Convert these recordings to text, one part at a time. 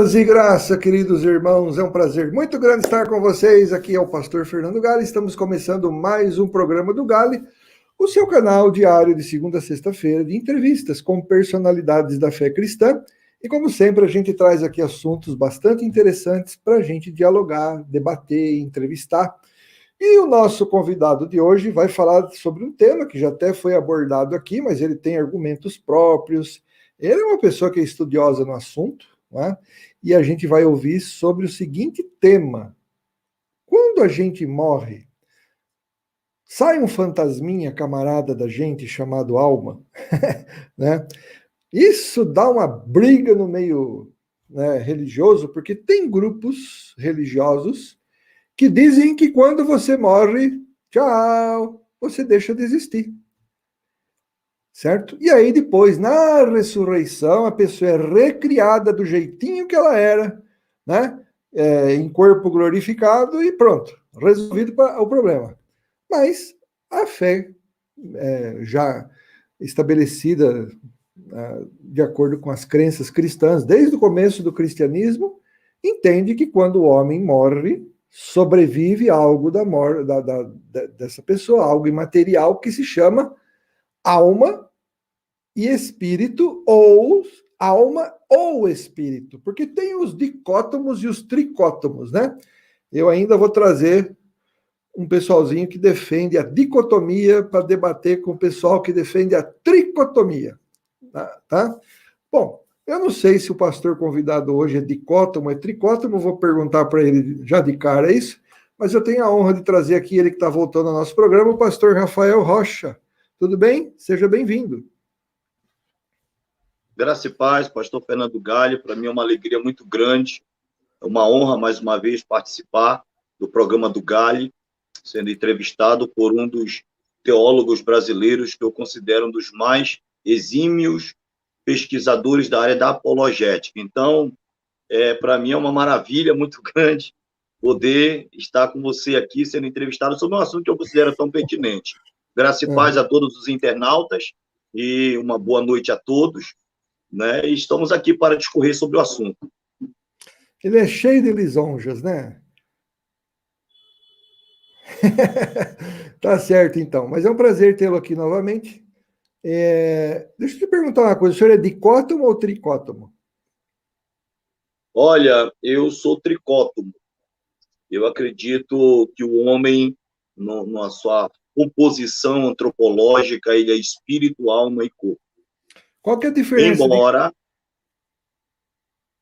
Paz e graça, queridos irmãos, é um prazer muito grande estar com vocês. Aqui é o pastor Fernando Gale. Estamos começando mais um programa do Gale, o seu canal diário de segunda a sexta-feira de entrevistas com personalidades da fé cristã. E como sempre, a gente traz aqui assuntos bastante interessantes para a gente dialogar, debater, entrevistar. E o nosso convidado de hoje vai falar sobre um tema que já até foi abordado aqui, mas ele tem argumentos próprios. Ele é uma pessoa que é estudiosa no assunto, não é? E a gente vai ouvir sobre o seguinte tema: quando a gente morre, sai um fantasminha camarada da gente chamado alma, né? Isso dá uma briga no meio, né, religioso, porque tem grupos religiosos que dizem que quando você morre, tchau, você deixa de existir. Certo? E aí depois, na ressurreição, a pessoa é recriada do jeitinho que ela era, né? Em corpo glorificado e pronto, resolvido o problema. Mas a fé já estabelecida de acordo com as crenças cristãs, desde o começo do cristianismo, entende que quando o homem morre, sobrevive algo da morte dessa pessoa, algo imaterial que se chama alma e espírito, ou alma ou espírito, porque tem os dicótomos e os tricótomos, né? Eu ainda vou trazer um pessoalzinho que defende a dicotomia para debater com o pessoal que defende a tricotomia, tá? Bom, eu não sei se o pastor convidado hoje é dicótomo, é tricótomo, vou perguntar para ele já de cara isso, mas eu tenho a honra de trazer aqui ele que está voltando ao nosso programa, o pastor Rafael Rocha. Tudo bem? Seja bem-vindo. Graça e paz, pastor Fernando Gale, para mim é uma alegria muito grande, é uma honra mais uma vez participar do programa do Gale, sendo entrevistado por um dos teólogos brasileiros que eu considero um dos mais exímios pesquisadores da área da apologética. Então, para mim é uma maravilha muito grande poder estar com você aqui sendo entrevistado sobre um assunto que eu considero tão pertinente. Graça e paz a todos os internautas e uma boa noite a todos. Né? E estamos aqui para discorrer sobre o assunto. Ele é cheio de lisonjas, né? Tá certo, então. Mas é um prazer tê-lo aqui novamente. Deixa eu te perguntar uma coisa. O senhor é dicótomo ou tricótomo? Olha, eu sou tricótomo. Eu acredito que o homem, na sua composição antropológica, ele é espírito, alma e corpo. Qual que é a diferença?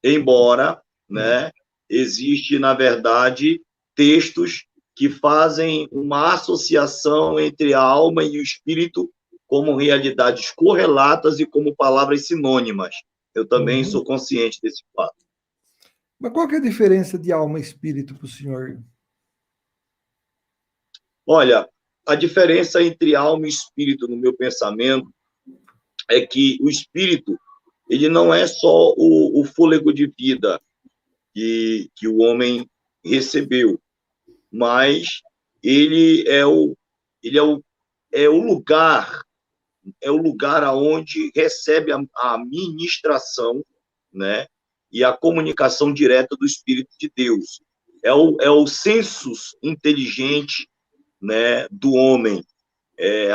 Embora, né, existe, na verdade, textos que fazem uma associação entre a alma e o espírito como realidades correlatas e como palavras sinônimas. Eu também sou consciente desse fato. Mas qual que é a diferença de alma e espírito para o senhor? Olha, a diferença entre alma e espírito, no meu pensamento, é que o espírito, ele não é só o fôlego de vida que o homem recebeu, mas ele é o lugar, aonde recebe a ministração, né, e a comunicação direta do Espírito de Deus. É o sensus inteligente, né, do homem,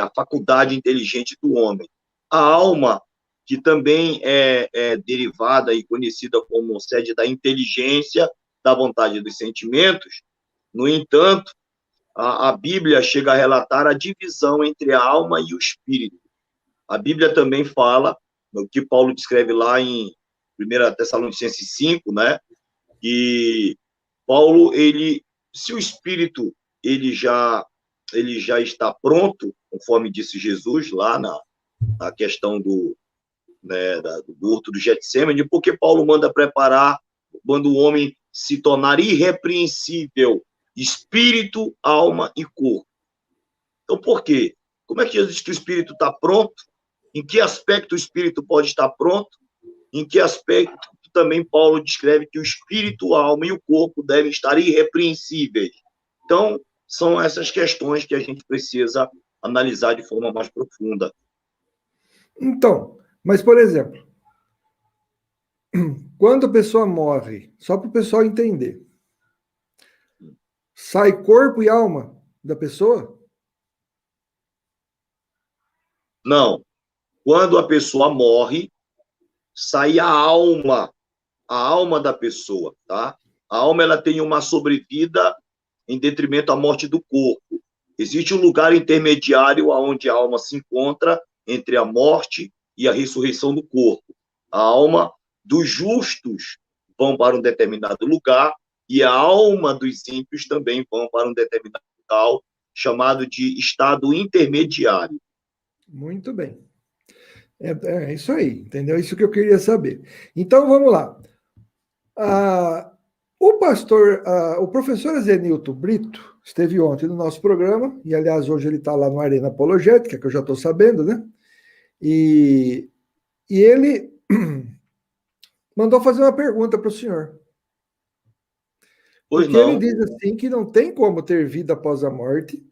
a faculdade inteligente do homem. A alma, que também é derivada e conhecida como sede da inteligência, da vontade e dos sentimentos. No entanto, a Bíblia chega a relatar a divisão entre a alma e o espírito. A Bíblia também fala, no que Paulo descreve lá em 1 Tessalonicenses 5, né, que Paulo, se o espírito ele já está pronto, conforme disse Jesus lá na questão do horto do Getsêmani, porque Paulo manda preparar, quando o homem se tornar irrepreensível, espírito, alma e corpo. Então, por quê? Como é que Jesus diz que o espírito está pronto? Em que aspecto o espírito pode estar pronto? Em que aspecto também Paulo descreve que o espírito, a alma e o corpo devem estar irrepreensíveis? Então, são essas questões que a gente precisa analisar de forma mais profunda. Então, mas, por exemplo, quando a pessoa morre, só para o pessoal entender, sai corpo e alma da pessoa? Não. Quando a pessoa morre, sai a alma da pessoa, tá? A alma, ela tem uma sobrevida em detrimento à morte do corpo. Existe um lugar intermediário onde a alma se encontra entre a morte e a ressurreição do corpo. A alma dos justos vão para um determinado lugar e a alma dos ímpios também vão para um determinado local, chamado de estado intermediário. Muito bem. É isso aí, entendeu? Isso que eu queria saber. Então, vamos lá. O professor Zenilton Brito esteve ontem no nosso programa, e aliás, hoje ele está lá no Arena Apologética, que eu já estou sabendo, né? E ele mandou fazer uma pergunta para o senhor. Pois Porque ele não. diz assim que não tem como ter vida após a morte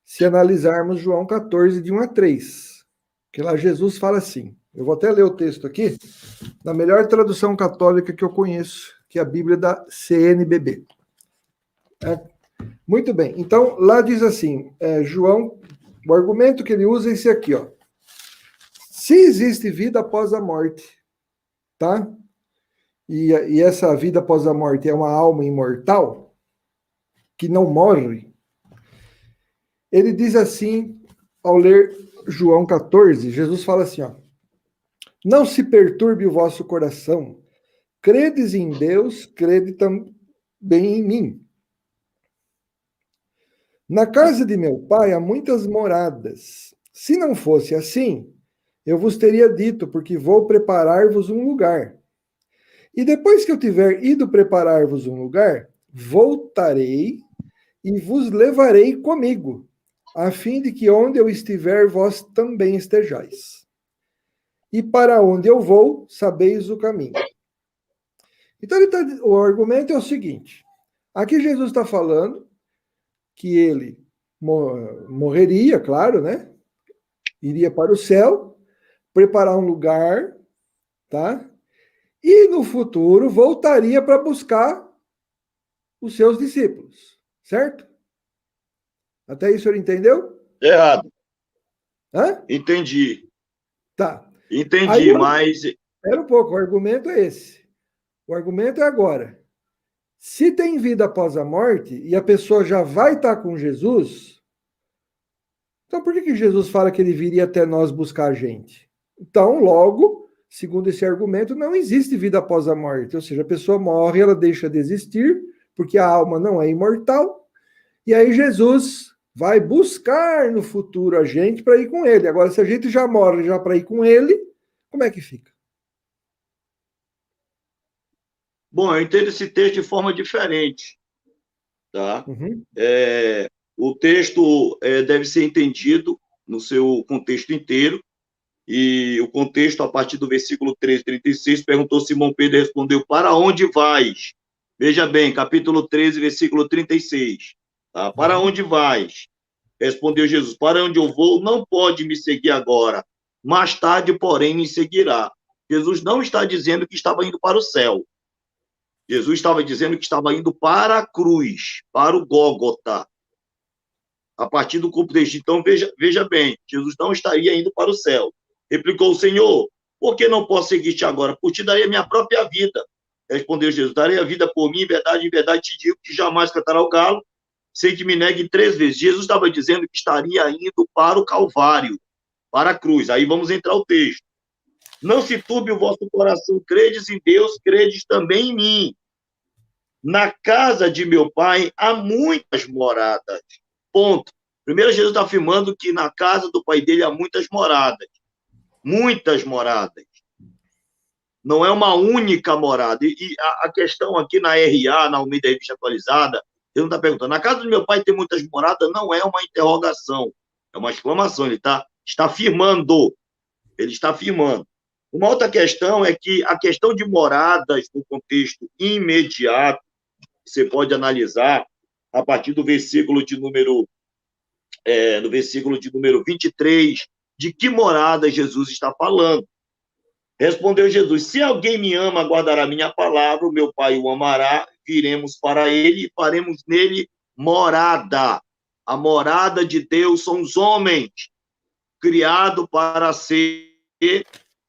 se analisarmos João 14, de 1 a 3. Que lá Jesus fala assim. Eu vou até ler o texto aqui, na melhor tradução católica que eu conheço, que é a Bíblia da CNBB. Muito bem. Então, lá diz assim, João, o argumento que ele usa é esse aqui, ó. Se existe vida após a morte, tá? E essa vida após a morte é uma alma imortal, que não morre, ele diz assim, ao ler João 14, Jesus fala assim, ó, não se perturbe o vosso coração, credes em Deus, crede também em mim. Na casa de meu pai há muitas moradas. Se não fosse assim, eu vos teria dito, porque vou preparar-vos um lugar. E depois que eu tiver ido preparar-vos um lugar, voltarei e vos levarei comigo, a fim de que onde eu estiver, vós também estejais. E para onde eu vou, sabeis o caminho. Então, o argumento é o seguinte: aqui Jesus está falando que ele morreria, claro, né? Iria para o céu, preparar um lugar, tá? E no futuro voltaria para buscar os seus discípulos, certo? Até isso ele entendeu? Errado. Hã? Entendi. Tá. Aí, Entendi, mas espera um pouco, o argumento é esse. O argumento é agora. Se tem vida após a morte e a pessoa já vai estar com Jesus, então por que Jesus fala que ele viria até nós buscar a gente? Então, logo, segundo esse argumento, não existe vida após a morte. Ou seja, a pessoa morre, ela deixa de existir, porque a alma não é imortal, e aí Jesus vai buscar no futuro a gente para ir com ele. Agora, se a gente já morre já para ir com ele, como é que fica? bom, eu entendo esse texto de forma diferente, tá? Uhum. O texto deve ser entendido no seu contexto inteiro, e o contexto, a partir do versículo 13, 36, perguntou Simão Pedro e respondeu, para onde vais? Veja bem, capítulo 13, versículo 36. Tá? Para onde vais? Respondeu Jesus, para onde eu vou, não pode me seguir agora, mais tarde, porém, me seguirá. Jesus não está dizendo que estava indo para o céu. Jesus estava dizendo que estava indo para a cruz, para o Gólgota. A partir do contexto. Então, veja bem, Jesus não estaria indo para o céu. Replicou o Senhor, por que não posso seguir-te agora? Por ti darei a minha própria vida. Respondeu Jesus, darei a vida por mim, em verdade te digo que jamais cantará o galo, sem que me negue 3 vezes. Jesus estava dizendo que estaria indo para o Calvário, para a cruz. Aí vamos entrar o texto. Não se turbe o vosso coração, credes em Deus, credes também em mim. Na casa de meu pai há muitas moradas. Ponto. Primeiro, Jesus está afirmando que na casa do pai dele há muitas moradas. Muitas moradas. Não é uma única morada. E a questão aqui na RA, na Almeida Revista Atualizada, ele não está perguntando, na casa do meu pai tem muitas moradas? Não é uma interrogação, é uma exclamação. Ele está afirmando. Ele está afirmando. Uma outra questão é que a questão de moradas no contexto imediato, você pode analisar a partir do versículo de número 23, de que morada Jesus está falando. Respondeu Jesus: se alguém me ama, guardará minha palavra, o meu Pai o amará, viremos para ele e faremos nele morada. A morada de Deus são os homens, criado para ser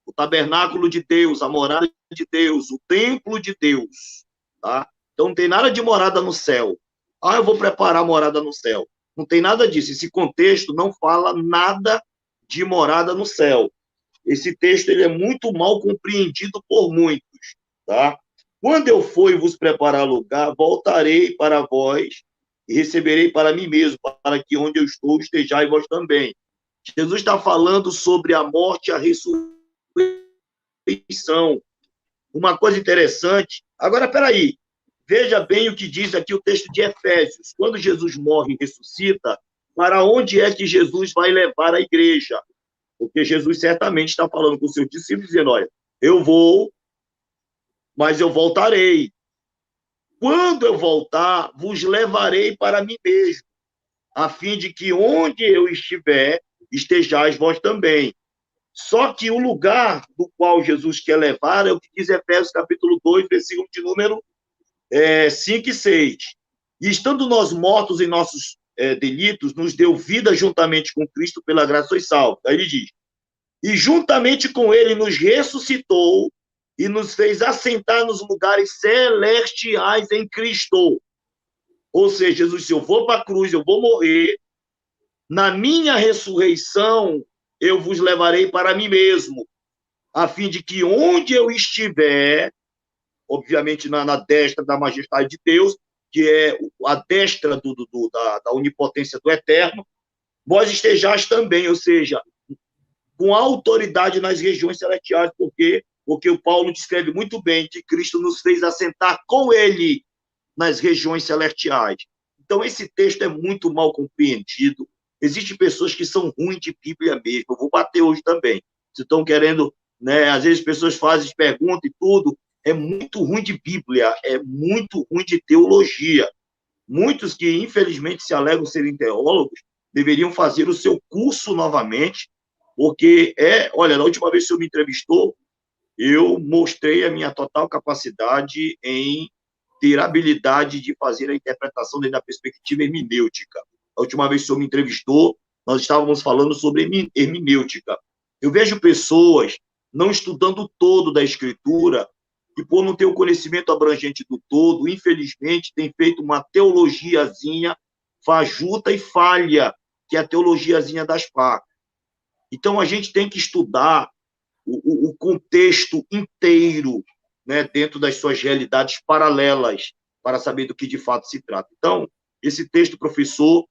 o tabernáculo de Deus, a morada de Deus, o templo de Deus, tá? Então não tem nada de morada no céu. Ah, eu vou preparar morada no céu. Não tem nada disso. Esse contexto não fala nada de morada no céu. Esse texto ele é muito mal compreendido por muitos, tá? Quando eu for e vos preparar lugar, voltarei para vós e receberei para mim mesmo, para que onde eu estou estejais vós também. Jesus está falando sobre a morte e a ressurreição. Uma coisa interessante. Agora, peraí. Veja bem o que diz aqui o texto de Efésios. Quando Jesus morre e ressuscita, para onde é que Jesus vai levar a igreja? Porque Jesus certamente está falando com os seus discípulos, dizendo, olha, eu vou, mas eu voltarei. Quando eu voltar, vos levarei para mim mesmo, a fim de que onde eu estiver, estejais vós também. Só que o lugar do qual Jesus quer levar é o que diz Efésios capítulo 2, versículo de número 5 e 6. E estando nós mortos em nossos delitos, nos deu vida juntamente com Cristo, pela graça sois salvos. Aí ele diz, e juntamente com ele nos ressuscitou e nos fez assentar nos lugares celestiais em Cristo. Ou seja, Jesus, se eu vou para a cruz, eu vou morrer, na minha ressurreição, eu vos levarei para mim mesmo, a fim de que onde eu estiver, obviamente na destra da majestade de Deus, que é a destra da onipotência do Eterno, vós estejais também, ou seja, com autoridade nas regiões celestiais, porque o Paulo descreve muito bem que Cristo nos fez assentar com ele nas regiões celestiais. Então, esse texto é muito mal compreendido. Existem pessoas que são ruins de Bíblia mesmo. Eu vou bater hoje também. Se estão querendo, né? Às vezes pessoas fazem perguntas e tudo. É muito ruim de Bíblia, é muito ruim de teologia. Muitos que, infelizmente, se alegam serem teólogos, deveriam fazer o seu curso novamente, porque olha, na última vez que o senhor me entrevistou, eu mostrei a minha total capacidade em ter habilidade de fazer a interpretação dentro da perspectiva hermenêutica. A última vez que o senhor me entrevistou, nós estávamos falando sobre hermenêutica. Eu vejo pessoas não estudando o todo da Escritura e, por não ter o conhecimento abrangente do todo, infelizmente, tem feito uma teologiazinha fajuta e falha, que é a teologiazinha das facas. Então, a gente tem que estudar o contexto inteiro, né, dentro das suas realidades paralelas, para saber do que de fato se trata. Então, esse texto, professor,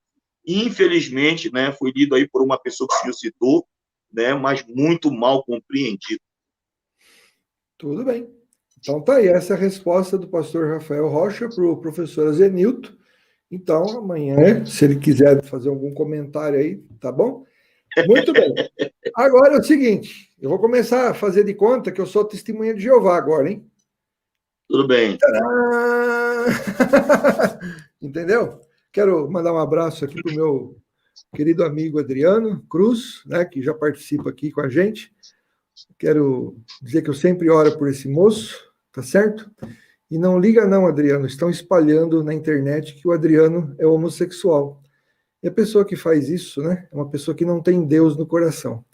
infelizmente, né, foi lido aí por uma pessoa que o senhor citou, né, mas muito mal compreendido. Tudo bem. Então tá aí, essa é a resposta do pastor Rafael Rocha para o professor Azenilton. Então, amanhã, se ele quiser fazer algum comentário aí, tá bom? Muito bem. Agora é o seguinte, eu vou começar a fazer de conta que eu sou testemunha de Jeová agora, hein? Tudo bem. Entendeu? Quero mandar um abraço aqui para o meu querido amigo Adriano Cruz, né, que já participa aqui com a gente. Quero dizer que eu sempre oro por esse moço, tá certo? E não liga não, Adriano, estão espalhando na internet que o Adriano é homossexual. E a pessoa que faz isso, né, é uma pessoa que não tem Deus no coração.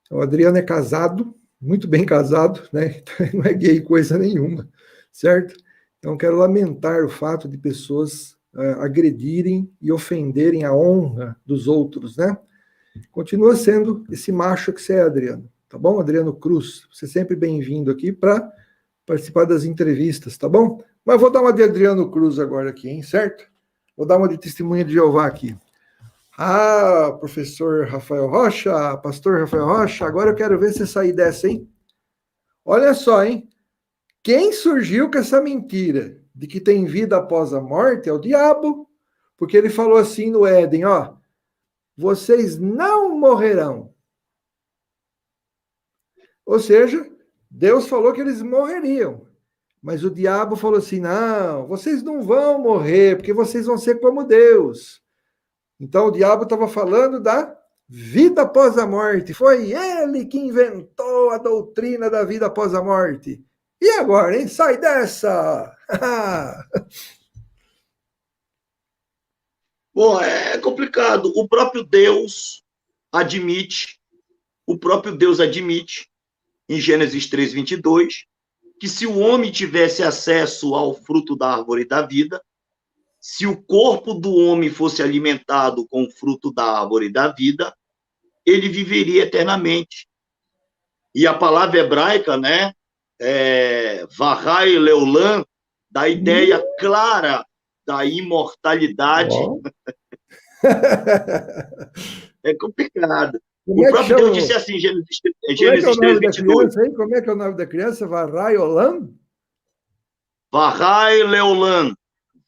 O Adriano é casado, muito bem casado, né? Não é gay coisa nenhuma, certo? Então, quero lamentar o fato de pessoas agredirem e ofenderem a honra dos outros, né? Continua sendo esse macho que você é, Adriano, tá bom? Adriano Cruz, você é sempre bem-vindo aqui para participar das entrevistas, tá bom? Mas vou dar uma de Adriano Cruz agora aqui, hein, certo? Vou dar uma de testemunha de Jeová aqui. Ah, professor Rafael Rocha, pastor Rafael Rocha, agora eu quero ver você sair dessa, hein? Olha só, hein? Quem surgiu com essa mentira de que tem vida após a morte é o diabo, porque ele falou assim no Éden, ó, vocês não morrerão. Ou seja, Deus falou que eles morreriam, mas o diabo falou assim, não, vocês não vão morrer, porque vocês vão ser como Deus. Então, o diabo estava falando da vida após a morte. Foi ele que inventou a doutrina da vida após a morte. E agora, hein? Sai dessa! Bom, é complicado. O próprio Deus admite, em Gênesis 3:22, que se o homem tivesse acesso ao fruto da árvore da vida, se o corpo do homem fosse alimentado com o fruto da árvore da vida, ele viveria eternamente. E a palavra hebraica, né, Vahai Leolam, dá ideia clara da imortalidade. Oh. É complicado. Como O é que próprio Deus chama? disse assim, Como é que é o Gênesis nome da 3:22. criança, hein? Como é que é o nome da criança? Varai Olam? Vahai Leolam.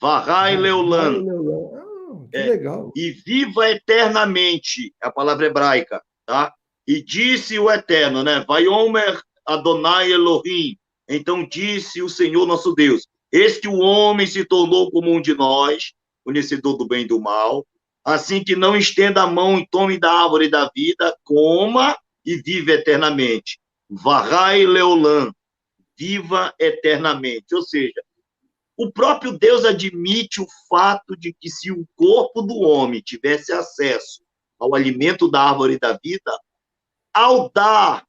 Vahai Varai Leolam. Olam. Que legal. E viva eternamente, é a palavra hebraica, tá? E disse o Eterno, né? Vaiomer Adonai Elohim. Então disse o Senhor nosso Deus: eis que o homem se tornou como um de nós, conhecedor do bem e do mal, assim que não estenda a mão e tome da árvore da vida, coma e vive eternamente. Vahai Leolam, viva eternamente. Ou seja, o próprio Deus admite o fato de que se o corpo do homem tivesse acesso ao alimento da árvore da vida, ao dar,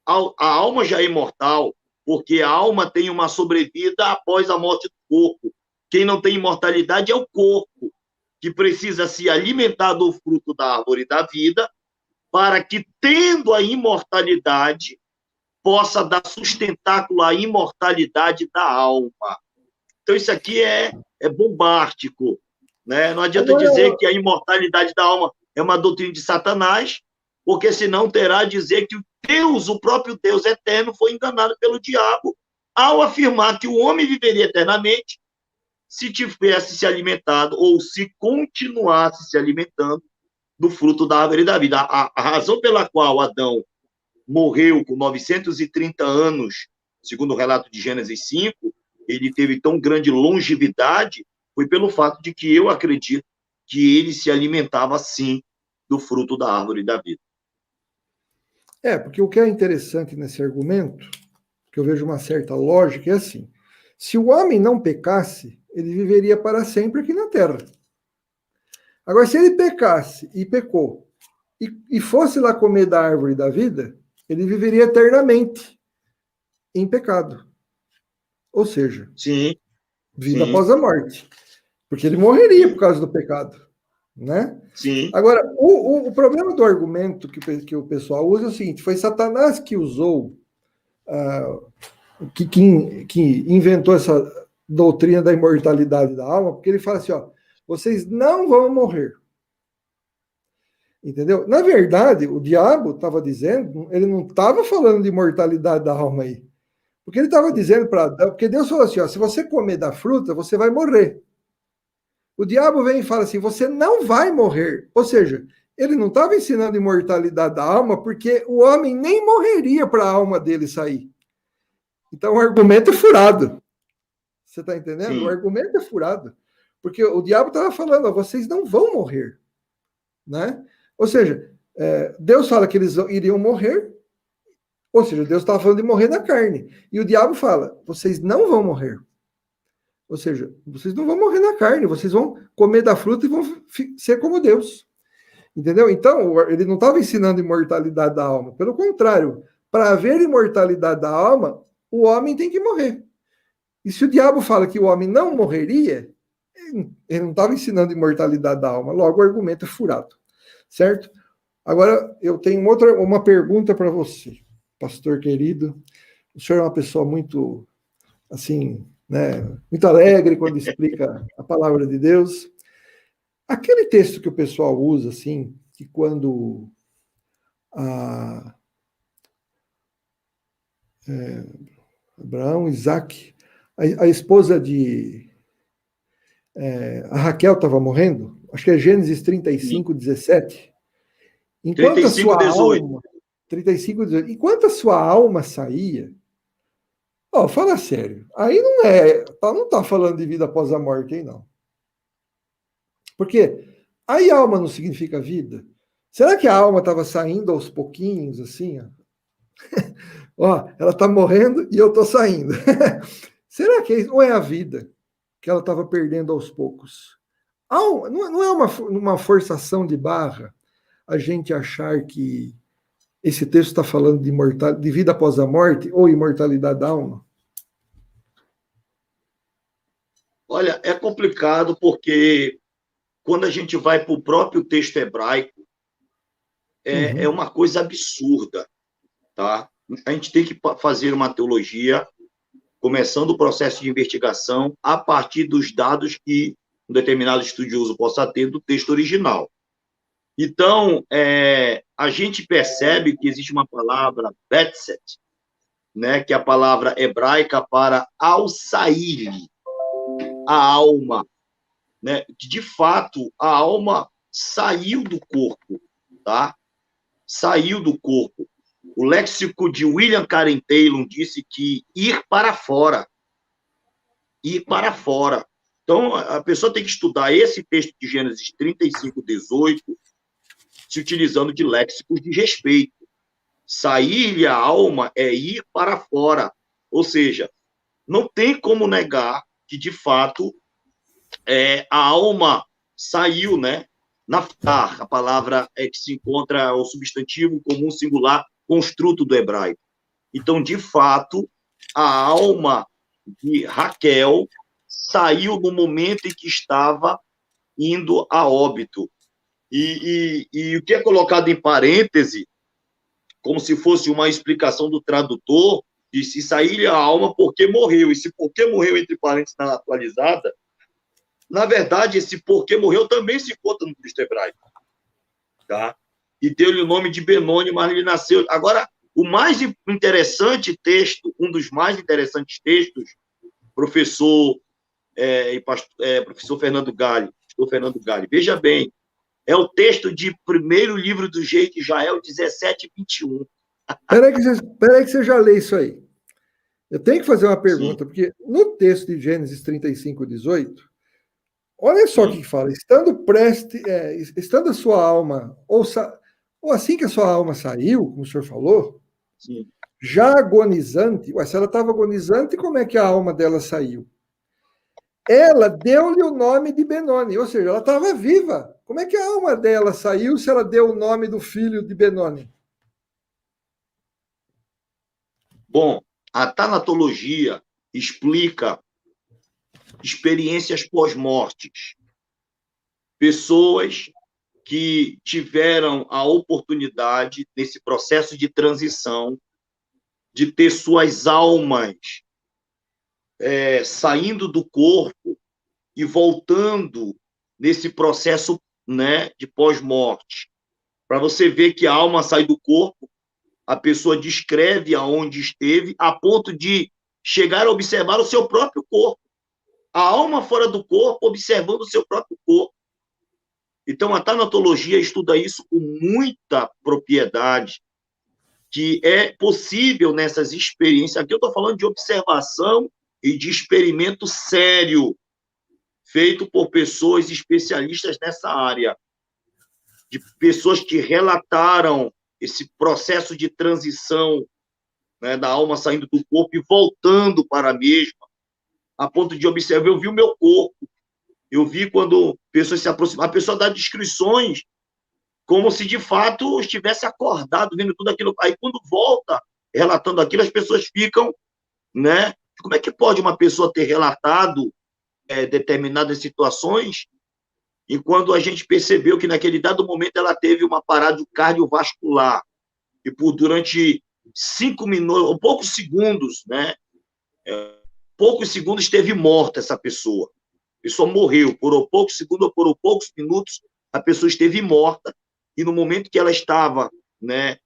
a alma já é imortal, porque a alma tem uma sobrevida após a morte do corpo. Quem não tem imortalidade é o corpo, que precisa se alimentar do fruto da árvore da vida, para que, tendo a imortalidade, possa dar sustentáculo à imortalidade da alma. Então, isso aqui é bombástico. Né? Não adianta dizer que a imortalidade da alma é uma doutrina de Satanás, porque senão terá a dizer que Deus, o próprio Deus eterno, foi enganado pelo diabo ao afirmar que o homem viveria eternamente se tivesse se alimentado ou se continuasse se alimentando do fruto da árvore da vida. A razão pela qual Adão morreu com 930 anos, segundo o relato de Gênesis 5, ele teve tão grande longevidade, foi pelo fato de que eu acredito que ele se alimentava, sim, do fruto da árvore da vida. Porque o que é interessante nesse argumento, que eu vejo uma certa lógica, é assim: se o homem não pecasse, ele viveria para sempre aqui na Terra. Agora, se ele pecasse e pecou, e fosse lá comer da árvore da vida, ele viveria eternamente em pecado. Ou seja, sim, vida após a morte. Porque ele morreria por causa do pecado. Né? Sim. Agora, o problema do argumento que o pessoal usa é o seguinte: foi Satanás que usou, que inventou essa doutrina da imortalidade da alma, porque ele fala assim, ó, vocês não vão morrer. Entendeu? Na verdade, o diabo estava dizendo, ele não estava falando de imortalidade da alma aí. Porque ele estava dizendo para Adão, porque Deus falou assim, ó, se você comer da fruta, você vai morrer. O diabo vem e fala assim, você não vai morrer. Ou seja, ele não estava ensinando imortalidade da alma, porque o homem nem morreria para a alma dele sair. Então o argumento é furado. Você está entendendo? Sim. O argumento é furado. Porque o diabo estava falando, ó, vocês não vão morrer. Né? Ou seja, Deus fala que eles iriam morrer, ou seja, Deus estava falando de morrer na carne. E o diabo fala, vocês não vão morrer. Ou seja, vocês não vão morrer na carne, vocês vão comer da fruta e vão ser como Deus. Entendeu? Então, ele não estava ensinando imortalidade da alma. Pelo contrário, para haver imortalidade da alma, o homem tem que morrer. E se o diabo fala que o homem não morreria, ele não estava ensinando imortalidade da alma. Logo, o argumento é furado. Certo? Agora, eu tenho uma pergunta para você, pastor querido. O senhor é uma pessoa muito, assim, né, muito alegre quando explica a palavra de Deus. Aquele texto que o pessoal usa, assim, que quando Abraão, Isaac, a esposa de a Raquel estava morrendo, acho que é Gênesis 35, 17. Enquanto 35, a sua 18. alma, 35, 18. Enquanto a sua alma saía, fala sério, aí não está falando de vida após a morte, aí não. Porque aí alma não significa vida. Será que a alma estava saindo aos pouquinhos, assim? Ó? Ó, ela está morrendo e eu estou saindo. Será que é isso? Ou é a vida que ela estava perdendo aos poucos? Não é uma forçação de barra a gente achar que esse texto está falando de vida após a morte ou imortalidade da alma? Olha, é complicado porque quando a gente vai para o próprio texto hebraico, é uma coisa absurda, tá? A gente tem que fazer uma teologia, começando o processo de investigação a partir dos dados que um determinado estudioso possa ter do texto original. Então, a gente percebe que existe uma palavra, betset, né, que é a palavra hebraica para ao sair, a alma, né? De fato, a alma saiu do corpo, tá? Saiu do corpo. O léxico de William Karen Taylor disse que ir para fora. Ir para fora. Então, a pessoa tem que estudar esse texto de Gênesis 35, 18, se utilizando de léxicos de respeito. Sair-lhe a alma é ir para fora. Ou seja, não tem como negar que, de fato, a alma saiu, né? Naftar, a palavra que se encontra o substantivo comum singular construto do hebraico. Então, de fato, a alma de Raquel saiu no momento em que estava indo a óbito. E o que é colocado em parêntese, como se fosse uma explicação do tradutor, de se sair a alma porque morreu. E se porque morreu, entre parênteses, na atualizada, na verdade, esse porquê morreu também se encontra no texto hebraico. Tá? E deu-lhe o nome de Benoni, mas ele nasceu. Agora, o mais interessante texto, um dos mais interessantes textos, professor Fernando Galli, veja bem, é o texto de primeiro livro do Rei de Israel, 17:21. Peraí que você já lê isso aí. Eu tenho que fazer uma pergunta, Sim. porque no texto de Gênesis 35, 18, olha só o que fala. Estando a sua alma, ou assim que a sua alma saiu, como o senhor falou, Sim. já agonizante, se ela estava agonizante, como é que a alma dela saiu? Ela deu-lhe o nome de Benoni, ou seja, ela estava viva. Como é que a alma dela saiu se ela deu o nome do filho de Benoni? Bom, a tanatologia explica experiências pós-mortes. Pessoas que tiveram a oportunidade, nesse processo de transição, de ter suas almas saindo do corpo e voltando nesse processo, né, de pós-morte. Para você ver que a alma sai do corpo, a pessoa descreve aonde esteve, a ponto de chegar a observar o seu próprio corpo. A alma fora do corpo, observando o seu próprio corpo. Então, a tanatologia estuda isso com muita propriedade, que é possível nessas experiências. Aqui eu estou falando de observação e de experimento sério, feito por pessoas especialistas nessa área, de pessoas que relataram esse processo de transição, né, da alma saindo do corpo e voltando para a mesma, a ponto de observar, eu vi o meu corpo, eu vi quando pessoas se aproximam, a pessoa dá descrições como se de fato estivesse acordado, vendo tudo aquilo. Aí quando volta relatando aquilo, as pessoas ficam, né? Como é que pode uma pessoa ter relatado determinadas situações e quando a gente percebeu que naquele dado momento ela teve uma parada cardiovascular e durante 5 minutos, ou poucos segundos, né? Poucos segundos esteve morta essa pessoa. A pessoa morreu por poucos segundos ou por poucos minutos, a pessoa esteve morta e no momento que ela estava, né,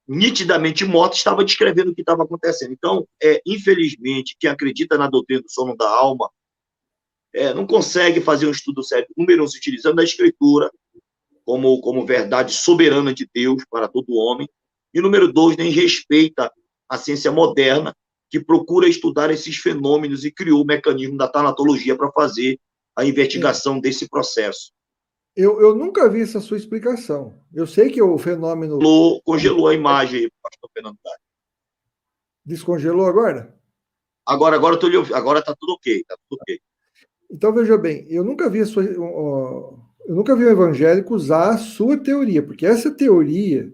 nitidamente morta, estava descrevendo o que estava acontecendo. Então, infelizmente, quem acredita na doutrina do sono da alma não consegue fazer um estudo sério, número 1, se utilizando a escritura como verdade soberana de Deus para todo homem, e número 2, nem respeita a ciência moderna, que procura estudar esses fenômenos e criou o mecanismo da tanatologia para fazer a investigação desse processo. Eu nunca vi essa sua explicação. Eu sei que o fenômeno Congelou a imagem aí, pastor Fernando Gás. descongelou agora? Agora eu tô lhe ouvindo. Agora tá tudo ok, tá tudo ok. Então, veja bem, eu nunca vi eu nunca vi um evangélico usar a sua teoria, porque essa teoria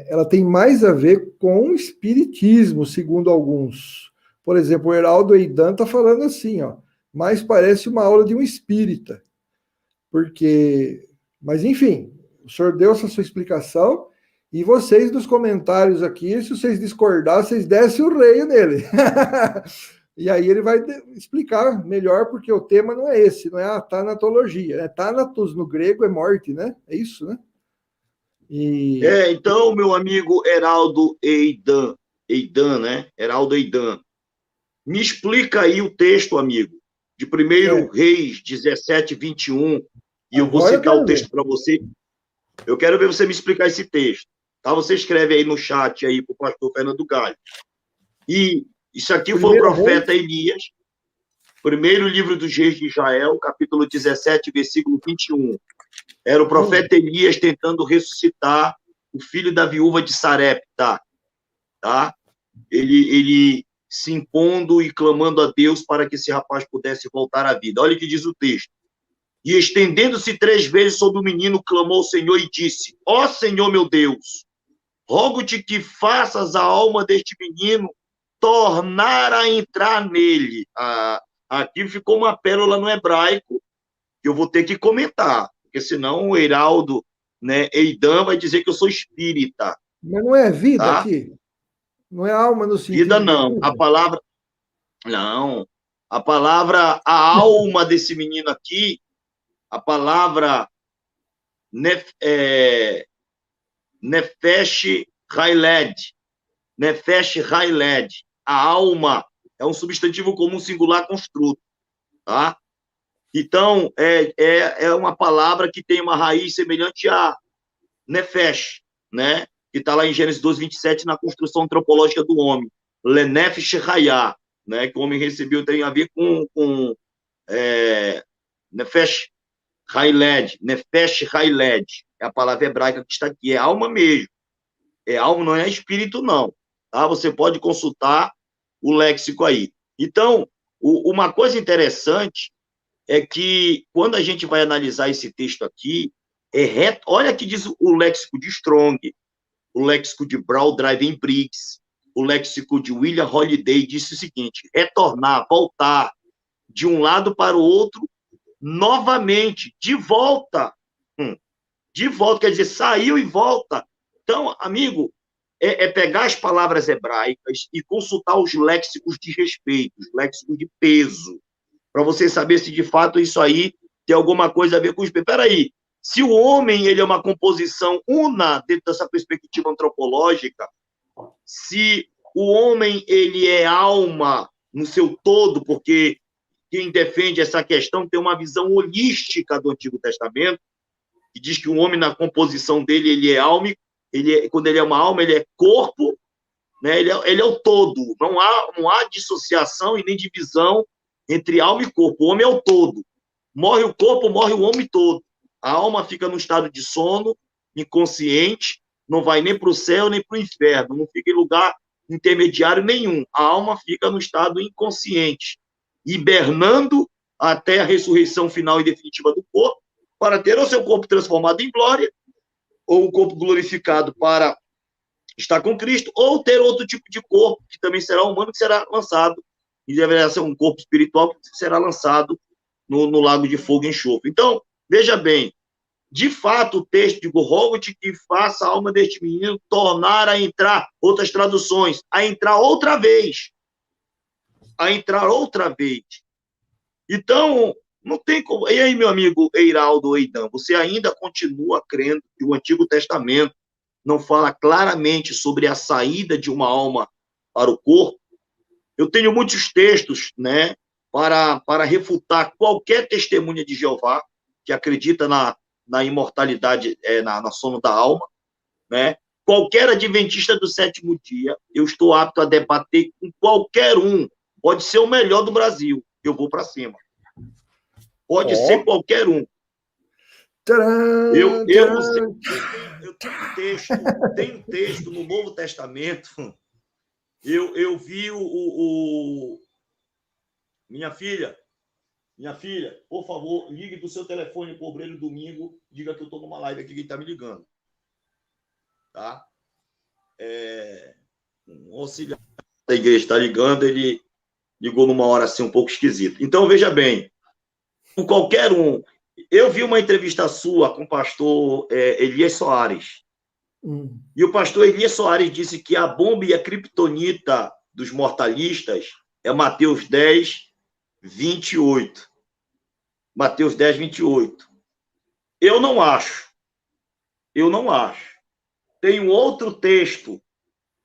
ela tem mais a ver com o espiritismo, segundo alguns. Por exemplo, o Heraldo Eidan está falando assim, ó, mais parece uma aula de um espírita, porque, mas enfim, o senhor deu essa sua explicação e vocês nos comentários aqui, se vocês discordar, vocês descem o reio nele. E aí ele vai explicar melhor, porque o tema não é esse, não é a tanatologia. Né? Thanatos no grego é morte, né? É isso, né? Então, meu amigo Heraldo Eidan, né? Heraldo Eidan, me explica aí o texto, amigo, de 1 Reis 17, 21, e eu vou citar o texto para você. Eu quero ver você me explicar esse texto. Tá? Você escreve aí no chat aí para o pastor Fernando Galho. E isso aqui foi o profeta Elias, primeiro livro dos Reis de Israel, capítulo 17, versículo 21. Era o profeta Elias tentando ressuscitar o filho da viúva de Sarepta, tá? Ele se impondo e clamando a Deus para que esse rapaz pudesse voltar à vida. Olha o que diz o texto. E estendendo-se 3 vezes sobre o menino, clamou ao Senhor e disse: Ó Senhor meu Deus, rogo-te que faças a alma deste menino tornar a entrar nele. Aqui ficou uma pérola no hebraico que eu vou ter que comentar, porque senão o Heraldo, né, Eidan vai dizer que eu sou espírita. Mas não é vida, tá? Aqui? Não é alma no sentido vida, não. A palavra... Não. A palavra, a alma desse menino aqui, a palavra Nefesh Hailed. Nefesh Hailed. A alma é um substantivo comum singular construto, tá? Então, é uma palavra que tem uma raiz semelhante a Nefesh, né? Que está lá em Gênesis 12, 27, na construção antropológica do homem. Lenefesh Hayah, né? Que o homem recebeu, tem a ver com Nefesh Hailed. Nefesh Hailed é a palavra hebraica que está aqui. É alma mesmo. É alma, não é espírito, não. Tá? Você pode consultar o léxico aí. Então, uma coisa interessante é que, quando a gente vai analisar esse texto aqui, olha que diz o léxico de Strong, o léxico de Brown Driving Briggs, o léxico de William Holiday, disse o seguinte: retornar, voltar de um lado para o outro, novamente, de volta. De volta, quer dizer, saiu e volta. Então, amigo, pegar as palavras hebraicas e consultar os léxicos de respeito, os léxicos de peso, para você saber se de fato isso aí tem alguma coisa a ver com o espírito. Peraí, se o homem ele é uma composição una dentro dessa perspectiva antropológica, se o homem ele é alma no seu todo, porque quem defende essa questão tem uma visão holística do Antigo Testamento, que diz que o homem na composição dele ele é alma, quando ele é uma alma ele é corpo, né? Ele é o todo. Não há dissociação e nem divisão entre alma e corpo. O homem é o todo. Morre o corpo, morre o homem todo. A alma fica no estado de sono, inconsciente, não vai nem para o céu, nem para o inferno, não fica em lugar intermediário nenhum. A alma fica no estado inconsciente, hibernando até a ressurreição final e definitiva do corpo, para ter o seu corpo transformado em glória, ou o corpo glorificado para estar com Cristo, ou ter outro tipo de corpo, que também será humano, que será lançado, e deverá ser um corpo espiritual, que será lançado no lago de fogo e enxofre. Então, veja bem, de fato, o texto de rogo-te que faça a alma deste menino tornar a entrar, outras traduções, a entrar outra vez. A entrar outra vez. Então, não tem como... E aí, meu amigo Heraldo Eidan, você ainda continua crendo que o Antigo Testamento não fala claramente sobre a saída de uma alma para o corpo? Eu tenho muitos textos, né, para refutar qualquer testemunha de Jeová que acredita na imortalidade, na sono da alma, né? Qualquer adventista do sétimo dia, eu estou apto a debater com qualquer um. Pode ser o melhor do Brasil, eu vou para cima. Pode ser qualquer um. Tcharam, Eu usei, tcharam. eu tenho um texto no Novo Testamento. Eu vi minha filha, por favor, ligue do seu telefone para o obreiro domingo, diga que eu estou numa live aqui, quem está me ligando. Tá? Um auxiliar da igreja está ligando, ele ligou numa hora assim um pouco esquisita. Então, veja bem, qualquer um. Eu vi uma entrevista sua com o pastor Elias Soares. E o pastor Elias Soares disse que a bomba e a criptonita dos mortalistas é Mateus 10, 28. Mateus 10, 28. Eu não acho. Tem um outro texto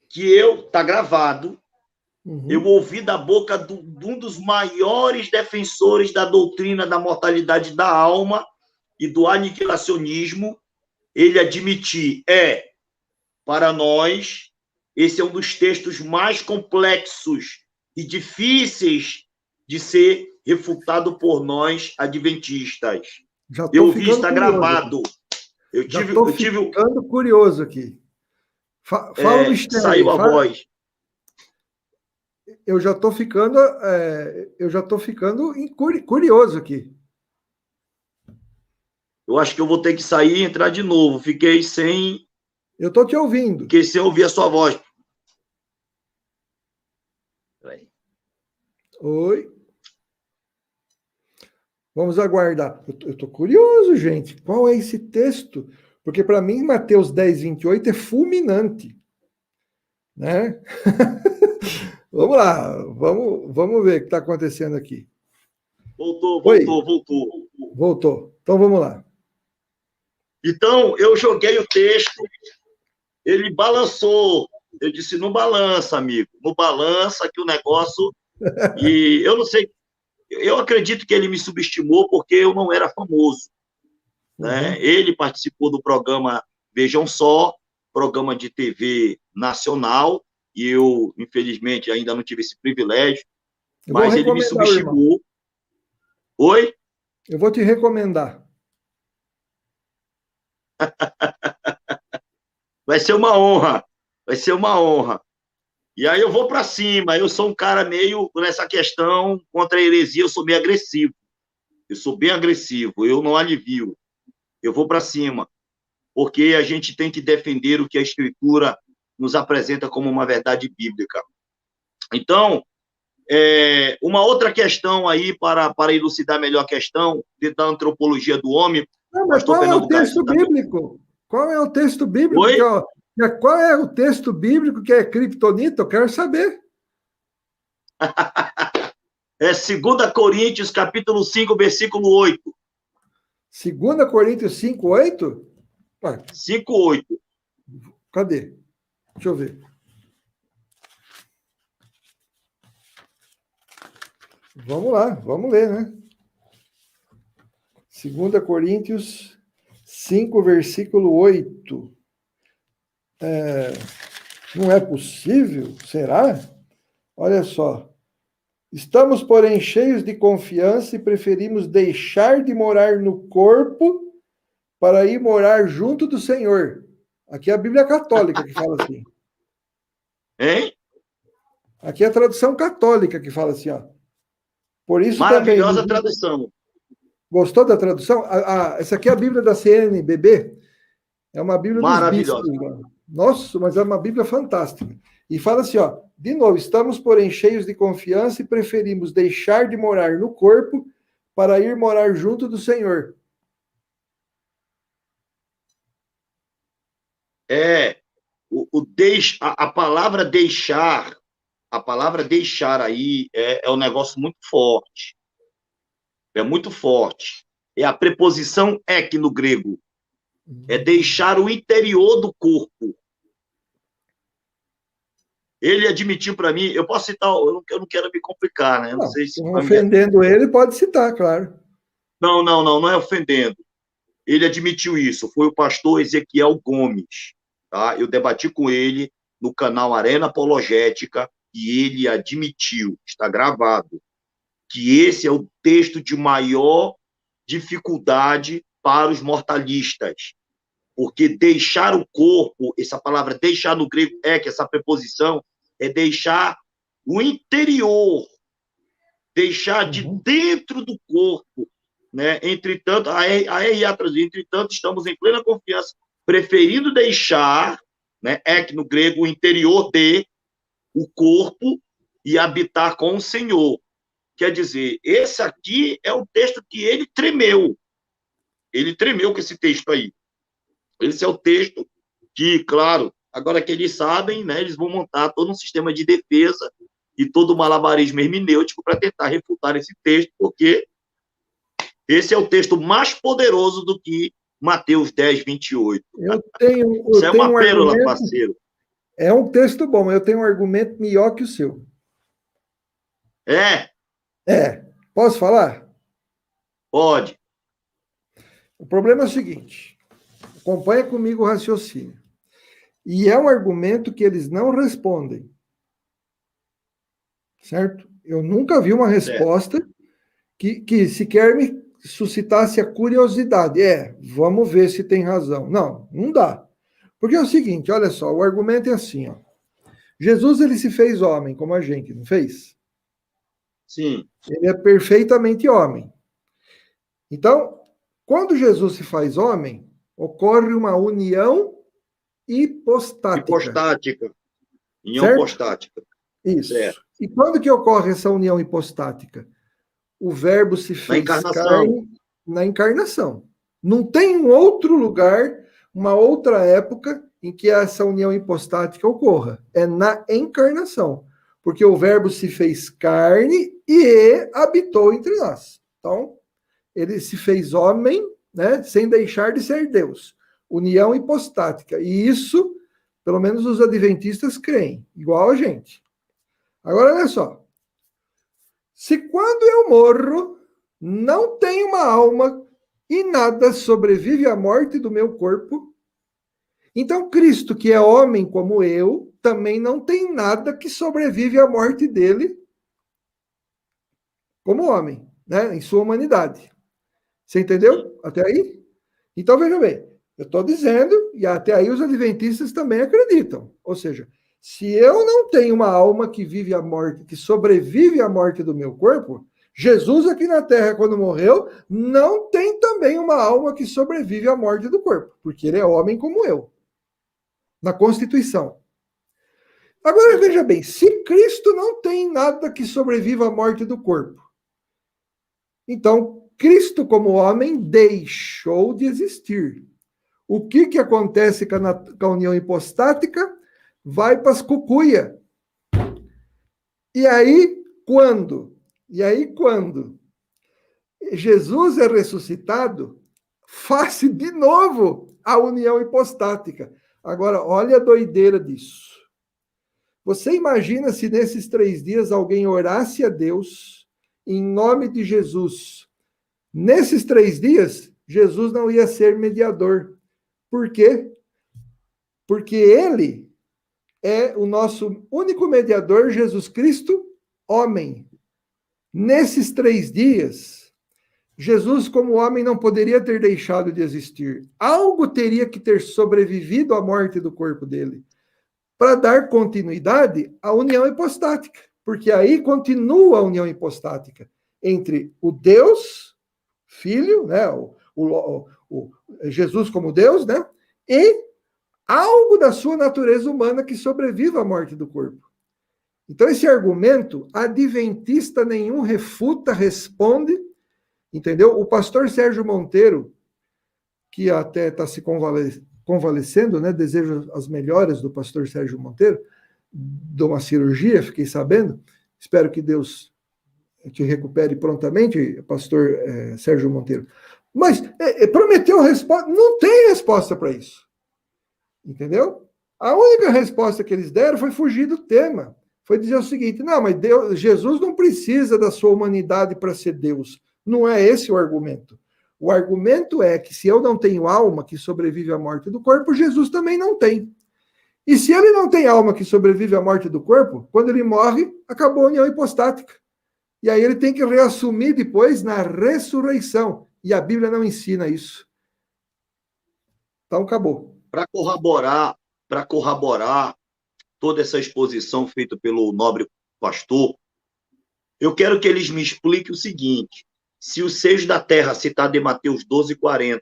que está gravado, eu ouvi da boca de um dos maiores defensores da doutrina da mortalidade da alma e do aniquilacionismo, ele admitir, para nós, esse é um dos textos mais complexos e difíceis de ser refutado por nós, adventistas. Eu vi, está gravado. Eu estou ficando curioso aqui. Fala o mistério. Saiu a voz. Eu já estou ficando curioso aqui. Eu acho que eu vou ter que sair e entrar de novo. Fiquei sem... Eu estou te ouvindo. Fiquei sem ouvir a sua voz. Oi. Vamos aguardar. Eu estou curioso, gente. Qual é esse texto? Porque, para mim, Mateus 10, 28 é fulminante. Né? Vamos lá. Vamos ver o que está acontecendo aqui. Voltou. Voltou. Então, vamos lá. Então, eu joguei o texto, ele balançou. Eu disse, não balança, amigo. Não balança que o negócio... E eu não sei... Eu acredito que ele me subestimou porque eu não era famoso. Né? Ele participou do programa Vejam Só, programa de TV nacional, e eu, infelizmente, ainda não tive esse privilégio, mas ele me subestimou. Oi? Eu vou te recomendar. Vai ser uma honra. E aí eu vou para cima. Eu sou um cara meio, nessa questão, contra a heresia, eu sou meio agressivo. Eu sou bem agressivo, eu não alivio. Eu vou para cima. Porque a gente tem que defender o que a Escritura nos apresenta como uma verdade bíblica. Então, uma outra questão aí, para elucidar melhor a questão dentro da antropologia do homem... Não, mas qual é o texto bíblico? Qual é o texto bíblico? Oi? Qual é o texto bíblico que é criptonita? Eu quero saber. É 2 Coríntios, capítulo 5, versículo 8. 2 Coríntios 5, 8? 5, 8. Cadê? Deixa eu ver. Vamos lá, vamos ler, né? 2 Coríntios 5, versículo 8. Não é possível? Será? Olha só. Estamos, porém, cheios de confiança e preferimos deixar de morar no corpo para ir morar junto do Senhor. Aqui é a Bíblia Católica que fala assim. Hein? Aqui é a tradução católica que fala assim, ó. Por isso maravilhosa também... tradução. Gostou da tradução? Essa aqui é a Bíblia da CNBB. É uma Bíblia dos bispos. Nossa, mas é uma Bíblia fantástica. E fala assim, ó, de novo, estamos, porém, cheios de confiança e preferimos deixar de morar no corpo para ir morar junto do Senhor. A palavra deixar aí é um negócio muito forte. É muito forte. É a preposição ek no grego. É deixar o interior do corpo. Ele admitiu para mim, eu posso citar, eu não quero me complicar, né? Eu não sei se ofendendo ele, pode citar, claro. Não é ofendendo. Ele admitiu isso, foi o pastor Ezequiel Gomes. Tá? Eu debati com ele no canal Arena Apologética e ele admitiu, está gravado, que esse é o texto de maior dificuldade para os mortalistas. Porque deixar o corpo, essa palavra deixar no grego que essa preposição é deixar o interior, deixar de dentro do corpo, né? Entretanto, entretanto, estamos em plena confiança, preferindo deixar, né? Que no grego o interior de o corpo e habitar com o Senhor. Quer dizer, esse aqui é o texto que ele tremeu. Ele tremeu com esse texto aí. Esse é o texto que, claro, agora que eles sabem, né, eles vão montar todo um sistema de defesa e todo o malabarismo hermenêutico para tentar refutar esse texto, porque esse é o texto mais poderoso do que Mateus 10, 28. Isso é uma pérola, parceiro. É um texto bom, eu tenho um argumento melhor que o seu. Posso falar? Pode. O problema é o seguinte, acompanha comigo o raciocínio. E é um argumento que eles não respondem. Certo? Eu nunca vi uma resposta que sequer me suscitasse a curiosidade. Vamos ver se tem razão. Não dá. Porque é o seguinte, olha só, o argumento é assim, ó. Jesus, ele se fez homem, como a gente, não fez? Sim. Ele é perfeitamente homem. Então, quando Jesus se faz homem, ocorre uma união hipostática. União hipostática. Isso. Certo. E quando que ocorre essa união hipostática? O verbo se fez carne na encarnação. Não tem um outro lugar, uma outra época em que essa união hipostática ocorra. É na encarnação. Porque o verbo se fez carne e habitou entre nós. Então, ele se fez homem, né, sem deixar de ser Deus. União hipostática. E isso, pelo menos os adventistas creem, igual a gente. Agora, olha só. Se quando eu morro, não tem uma alma e nada sobrevive à morte do meu corpo, então Cristo, que é homem como eu, também não tem nada que sobrevive à morte dele como homem, né, em sua humanidade. Você entendeu? Até aí? Então, veja bem, eu estou dizendo, e até aí os adventistas também acreditam. Ou seja, se eu não tenho uma alma que vive a morte, que sobrevive à morte do meu corpo, Jesus aqui na Terra, quando morreu, não tem também uma alma que sobrevive à morte do corpo, porque ele é homem como eu, na Constituição. Agora, veja bem, se Cristo não tem nada que sobreviva à morte do corpo, então, Cristo como homem deixou de existir. O que acontece com a união hipostática? Vai para as cucuia. E aí, quando Jesus é ressuscitado, faz de novo a união hipostática. Agora, olha a doideira disso. Você imagina se nesses 3 dias alguém orasse a Deus em nome de Jesus. Nesses 3 dias, Jesus não ia ser mediador. Por quê? Porque ele é o nosso único mediador, Jesus Cristo, homem. Nesses 3 dias, Jesus, como homem, não poderia ter deixado de existir. Algo teria que ter sobrevivido à morte do corpo dele, para dar continuidade à união hipostática. Porque aí continua a união hipostática entre o Deus, Filho, né, o Jesus como Deus, né, e algo da sua natureza humana que sobrevive à morte do corpo. Então, esse argumento, adventista nenhum refuta, responde, entendeu? O pastor Sérgio Monteiro, que até está se convalescendo, né, desejo as melhoras do pastor Sérgio Monteiro, de uma cirurgia, fiquei sabendo, espero que Deus te recupere prontamente, pastor Sérgio Monteiro. Mas prometeu resposta, não tem resposta para isso. Entendeu? A única resposta que eles deram foi fugir do tema. Foi dizer o seguinte, não, mas Jesus não precisa da sua humanidade para ser Deus. Não é esse o argumento. O argumento é que se eu não tenho alma que sobrevive à morte do corpo, Jesus também não tem. E se ele não tem alma que sobrevive à morte do corpo, quando ele morre, acabou a união hipostática. E aí ele tem que reassumir depois na ressurreição. E a Bíblia não ensina isso. Então, acabou. Para corroborar toda essa exposição feita pelo nobre pastor, eu quero que eles me expliquem o seguinte: se os seios da terra, citado em Mateus 12:40,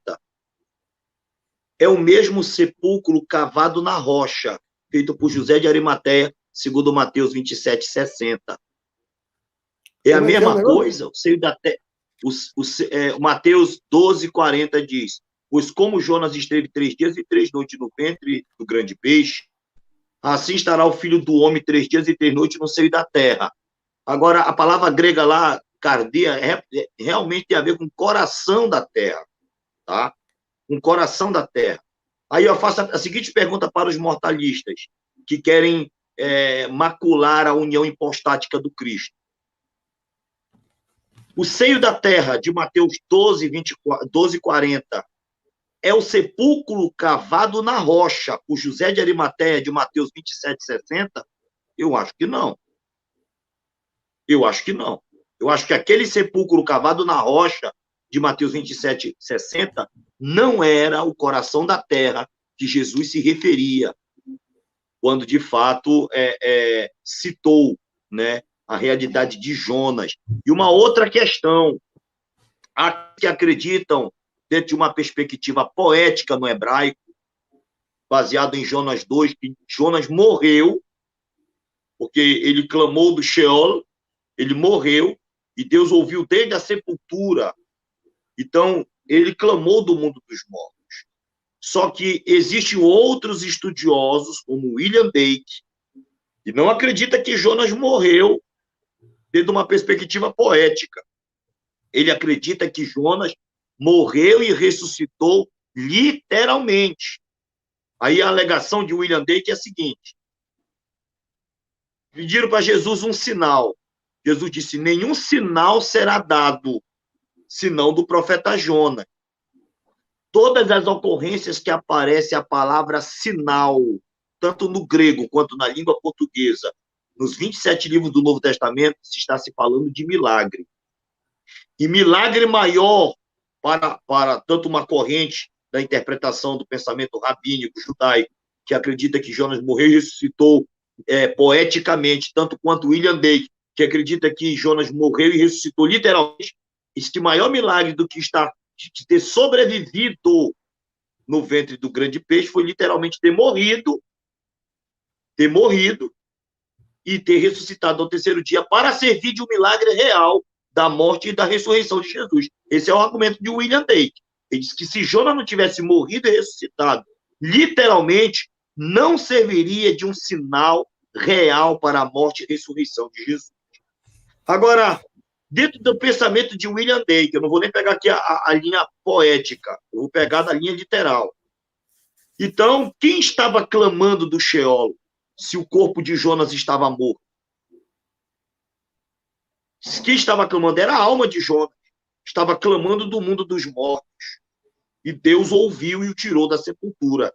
é o mesmo sepulcro cavado na rocha, feito por José de Arimateia, segundo Mateus 27:60. É a Como é que é o mesma negócio? coisa? O seio da terra. O Mateus 12:40 diz: pois como Jonas esteve 3 dias e 3 noites no ventre do grande peixe, assim estará o filho do homem 3 dias e 3 noites no seio da terra. Agora, a palavra grega lá, cardia, realmente tem a ver com o coração da terra, tá? Com o coração da terra. Aí eu faço a seguinte pergunta para os mortalistas que querem macular a união hipostática do Cristo. O seio da terra, de Mateus 12:40, é o sepulcro cavado na rocha por José de Arimateia, de Mateus 27:60? Eu acho que não. Eu acho que não. Eu acho que aquele sepulcro cavado na rocha de Mateus 27:60 não era o coração da terra que Jesus se referia quando, de fato, citou, né, a realidade de Jonas. E uma outra questão, há que acreditam, dentro de uma perspectiva poética no hebraico, baseado em Jonas 2, que Jonas morreu, porque ele clamou do Sheol, ele morreu, e Deus ouviu desde a sepultura. Então, ele clamou do mundo dos mortos. Só que existem outros estudiosos, como William Bake, que não acredita que Jonas morreu dentro de uma perspectiva poética. Ele acredita que Jonas morreu e ressuscitou literalmente. Aí a alegação de William Bake é a seguinte: pediram para Jesus um sinal. Jesus disse: nenhum sinal será dado, senão do profeta Jonas. Todas as ocorrências que aparece a palavra sinal, tanto no grego quanto na língua portuguesa, nos 27 livros do Novo Testamento, se está se falando de milagre. E milagre maior para tanto uma corrente da interpretação do pensamento rabínico judaico, que acredita que Jonas morreu e ressuscitou poeticamente, tanto quanto William Bake, que acredita que Jonas morreu e ressuscitou literalmente. Este maior milagre do que de ter sobrevivido no ventre do grande peixe foi literalmente ter morrido e ter ressuscitado ao terceiro dia para servir de um milagre real da morte e da ressurreição de Jesus. Esse é o argumento de William Bake. Ele diz que se Jonas não tivesse morrido e ressuscitado, literalmente, não serviria de um sinal real para a morte e ressurreição de Jesus. Agora, dentro do pensamento de William Bake, eu não vou nem pegar aqui a linha poética, eu vou pegar da linha literal. Então, quem estava clamando do Sheol se o corpo de Jonas estava morto? Quem estava clamando era a alma de Jonas, estava clamando do mundo dos mortos. E Deus ouviu e o tirou da sepultura.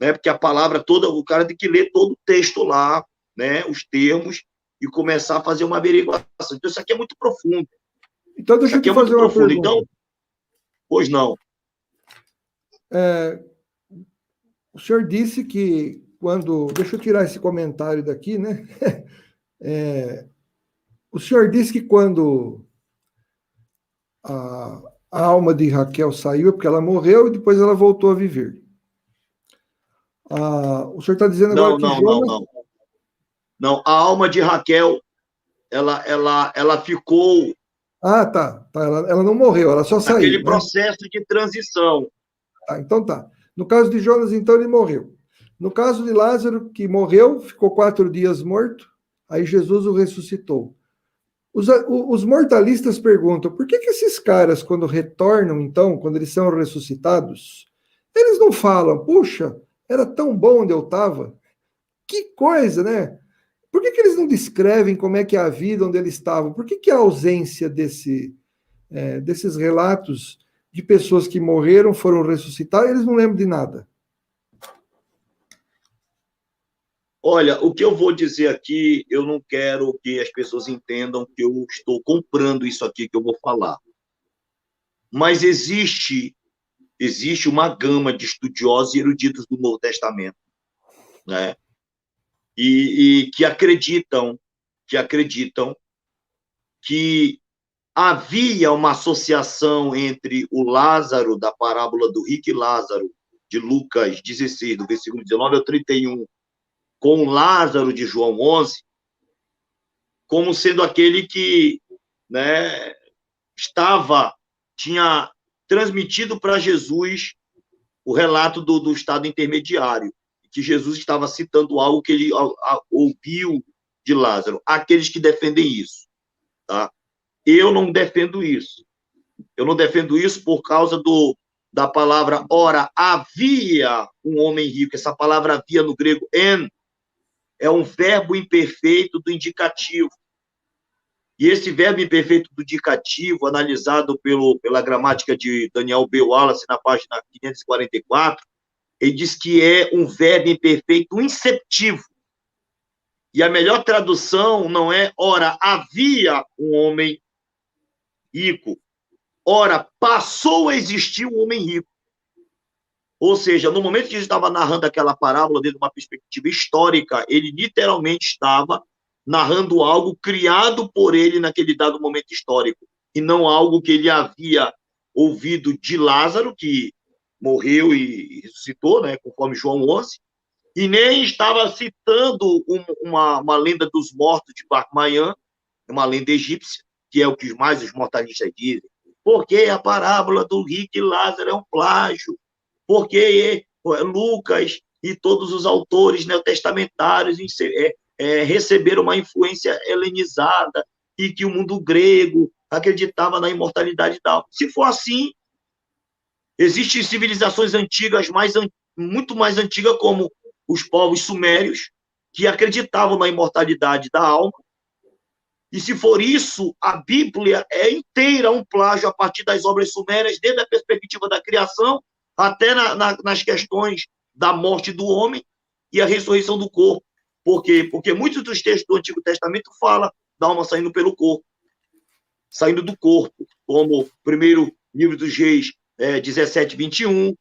Né? Porque a palavra toda, o cara tem que ler todo o texto lá, né? Os termos, e começar a fazer uma averiguação. Então, isso aqui é muito profundo. Então, deixa eu te fazer uma pergunta. Então, pois não. O senhor disse que quando... Deixa eu tirar esse comentário daqui, né? O senhor disse que quando a alma de Raquel saiu é porque ela morreu e depois ela voltou a viver. O senhor está dizendo agora que Jonas... Não, a alma de Raquel, ela ficou... tá. Ela não morreu, ela só saiu. Aquele processo de transição. Então tá. No caso de Jonas, então, ele morreu. No caso de Lázaro, que morreu, ficou 4 dias morto, aí Jesus o ressuscitou. Os mortalistas perguntam, por que esses caras, quando retornam, então, quando eles são ressuscitados, eles não falam, puxa, era tão bom onde eu estava? Que coisa, né? Por que eles não descrevem como é que é a vida onde eles estavam? Por que a ausência desses relatos de pessoas que morreram, foram ressuscitadas, eles não lembram de nada? Olha, o que eu vou dizer aqui, eu não quero que as pessoas entendam que eu estou comprando isso aqui que eu vou falar. Mas existe existe uma gama de estudiosos e eruditos do Novo Testamento, né? E que acreditam que havia uma associação entre o Lázaro, da parábola do rico e Lázaro, de Lucas 16, do versículo 19 ao 31, com o Lázaro de João 11, como sendo aquele que, né, tinha transmitido para Jesus o relato do estado intermediário, que Jesus estava citando algo que ele ouviu de Lázaro. Aqueles que defendem isso, tá? Eu não defendo isso. Eu não defendo isso por causa da palavra ora, havia um homem rico. Essa palavra havia no grego en é um verbo imperfeito do indicativo. E esse verbo imperfeito do indicativo, analisado pela gramática de Daniel B. Wallace, na página 544, ele diz que é um verbo imperfeito inceptivo. E a melhor tradução não é, ora, havia um homem rico. Ora, passou a existir um homem rico. Ou seja, no momento que ele estava narrando aquela parábola dentro de uma perspectiva histórica, ele literalmente estava narrando algo criado por ele naquele dado momento histórico, e não algo que ele havia ouvido de Lázaro, que morreu e ressuscitou, né, conforme João 11, e nem estava citando uma lenda dos mortos de Barmanhã, uma lenda egípcia, que é o que mais os mortalistas dizem, porque a parábola do rico e Lázaro é um plágio, porque Lucas e todos os autores neotestamentários receberam uma influência helenizada e que o mundo grego acreditava na imortalidade da alma. Se for assim, existem civilizações antigas, muito mais antigas, como os povos sumérios, que acreditavam na imortalidade da alma. E se for isso, a Bíblia é inteira um plágio a partir das obras sumérias, desde a perspectiva da criação até nas questões da morte do homem e a ressurreição do corpo. Por quê? Porque muitos dos textos do Antigo Testamento falam da alma saindo pelo corpo, saindo do corpo, como o primeiro livro dos Reis, 17, 21,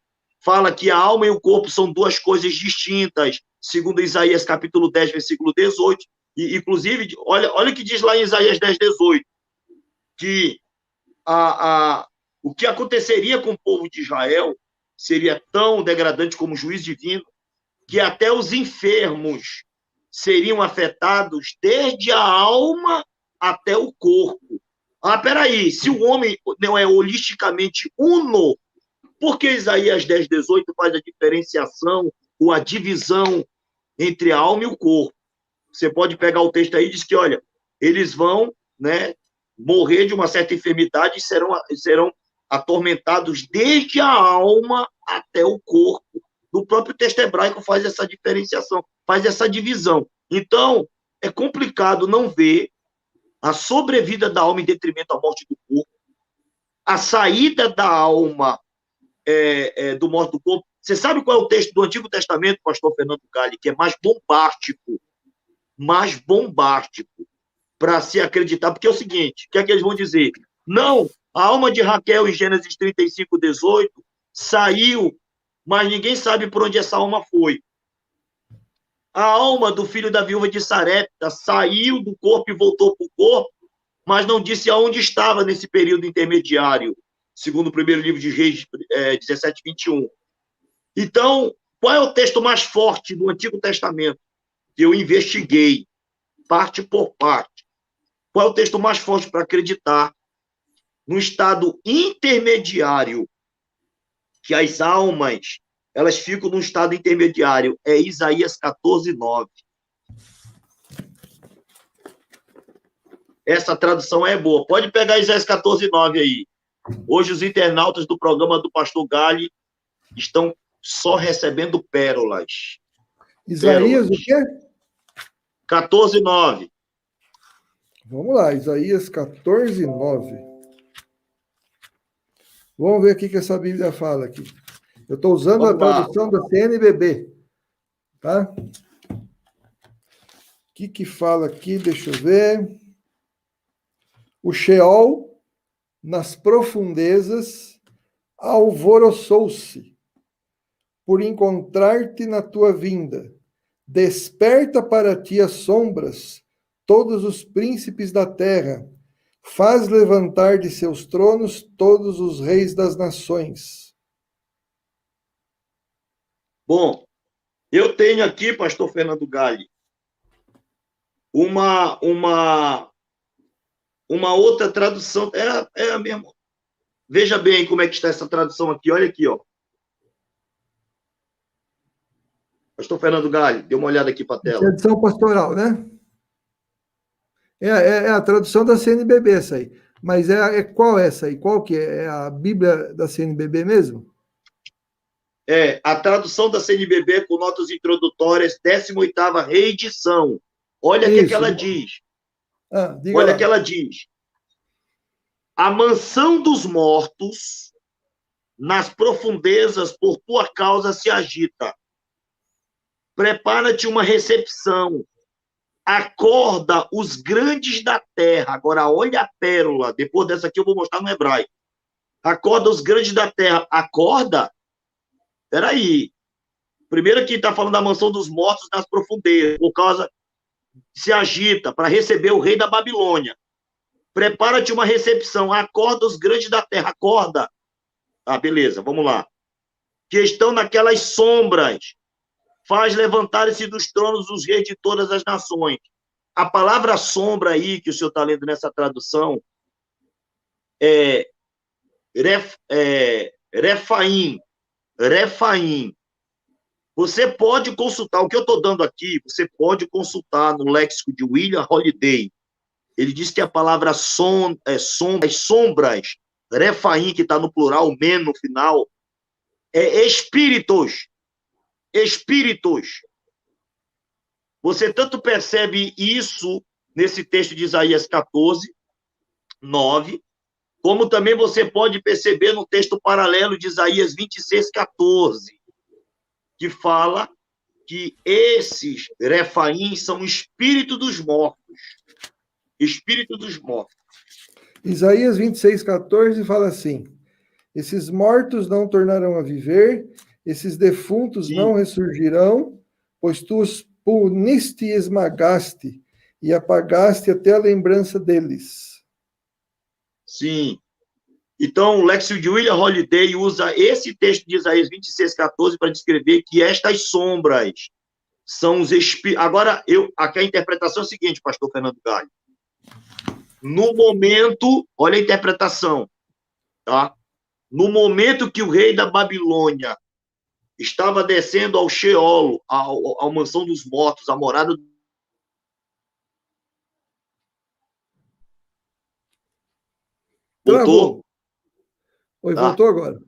fala que a alma e o corpo são duas coisas distintas, segundo Isaías capítulo 10, versículo 18, e inclusive, olha o que diz lá em Isaías 10, 18, que o que aconteceria com o povo de Israel seria tão degradante como juízo divino, que até os enfermos seriam afetados desde a alma até o corpo. Peraí, se o homem não é holisticamente uno, por que Isaías 10, 18 faz a diferenciação ou a divisão entre a alma e o corpo? Você pode pegar o texto aí e diz que, olha, eles vão, né, morrer de uma certa enfermidade e serão atormentados desde a alma até o corpo. No próprio texto hebraico faz essa diferenciação, faz essa divisão. Então, é complicado não ver a sobrevida da alma em detrimento à morte do corpo, a saída da alma do morto do corpo. Você sabe qual é o texto do Antigo Testamento, pastor Fernando Galli, que é mais bombástico para se acreditar? Porque é o seguinte, o que é que eles vão dizer? Não, a alma de Raquel, em Gênesis 35, 18, saiu, mas ninguém sabe por onde essa alma foi. A alma do filho da viúva de Sarepta saiu do corpo e voltou para o corpo, mas não disse aonde estava nesse período intermediário, segundo o primeiro livro de Reis, 17, 21. Então, qual é o texto mais forte do Antigo Testamento que eu investiguei, parte por parte? Qual é o texto mais forte para acreditar no estado intermediário, que as almas elas ficam no estado intermediário? É Isaías 14, 9. Essa tradução é boa. Pode pegar Isaías 14, 9 aí. Hoje os internautas do programa do Pastor Galli estão só recebendo pérolas. Isaías o quê? 14, 9. Vamos lá, Isaías 14, 9. Vamos ver o que essa Bíblia fala aqui. Eu estou usando a tradução da CNBB. Tá? O que fala aqui? Deixa eu ver. O Sheol nas profundezas, alvoroçou-se por encontrar-te na tua vinda. Desperta para ti as sombras, todos os príncipes da terra. Faz levantar de seus tronos todos os reis das nações. Bom, eu tenho aqui, pastor Fernando Galli, uma outra tradução, é a mesma. Veja bem como é que está essa tradução aqui, olha aqui, ó. Pastor Fernando Galli, dê uma olhada aqui para a tela. Edição pastoral, né? É a tradução da CNBB essa aí. Mas qual é essa aí? Qual que é? É a Bíblia da CNBB mesmo? É, a tradução da CNBB com notas introdutórias, 18ª reedição. Olha o que ela diz. Olha o que ela diz. A mansão dos mortos, nas profundezas, por tua causa se agita. Prepara-te uma recepção. Acorda os grandes da terra. Agora, olha a pérola. Depois dessa aqui eu vou mostrar no hebraico. Acorda os grandes da terra. Acorda? Peraí. Primeiro aqui está falando da mansão dos mortos nas profundezas. Por causa... Se agita para receber o rei da Babilônia. Prepara-te uma recepção. Acorda os grandes da terra. Acorda. Ah, beleza. Vamos lá. Que estão naquelas sombras. Faz levantar-se dos tronos os reis de todas as nações. A palavra sombra aí, que o senhor está lendo nessa tradução, é Refaim. Refaim. Você pode consultar, o que eu estou dando aqui, você pode consultar no léxico de William Holiday. Ele diz que a palavra sombras, Refaim, que está no plural, men no final, é espíritos. Espíritos. Você tanto percebe isso nesse texto de Isaías 14, 9, como também você pode perceber no texto paralelo de Isaías 26, 14, que fala que esses Refaim são espírito dos mortos. Espírito dos mortos. Isaías 26, 14 fala assim: esses mortos não tornarão a viver, esses defuntos não ressurgirão, pois tu os puniste e esmagaste, e apagaste até a lembrança deles. Sim. Então, o léxico de William Holiday usa esse texto de Isaías 26, 14 para descrever que estas sombras são os espíritos. Agora, aqui a interpretação é a seguinte, pastor Fernando Galli. No momento, olha a interpretação, tá? No momento que o rei da Babilônia estava descendo ao Sheol, à mansão dos mortos, à morada do... Voltou? Oi, tá. Voltou agora.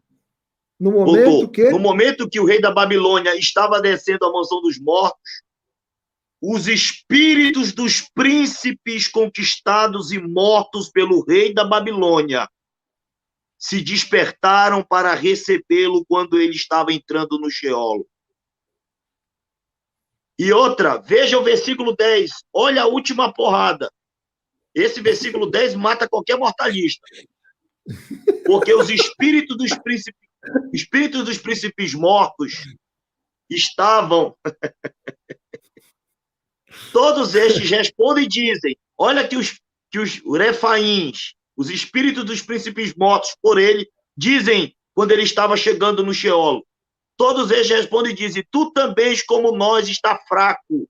No momento que... No momento que o rei da Babilônia estava descendo à mansão dos mortos, os espíritos dos príncipes conquistados e mortos pelo rei da Babilônia se despertaram para recebê-lo quando ele estava entrando no Sheol. E outra, veja o versículo 10, olha a última porrada. Esse versículo 10 mata qualquer mortalista. Porque os espíritos dos príncipes mortos estavam... Todos estes respondem e dizem, olha que os Refaíns, os espíritos dos príncipes mortos por ele, dizem, quando ele estava chegando no Sheol, todos eles respondem e dizem, tu também, como nós, está fraco,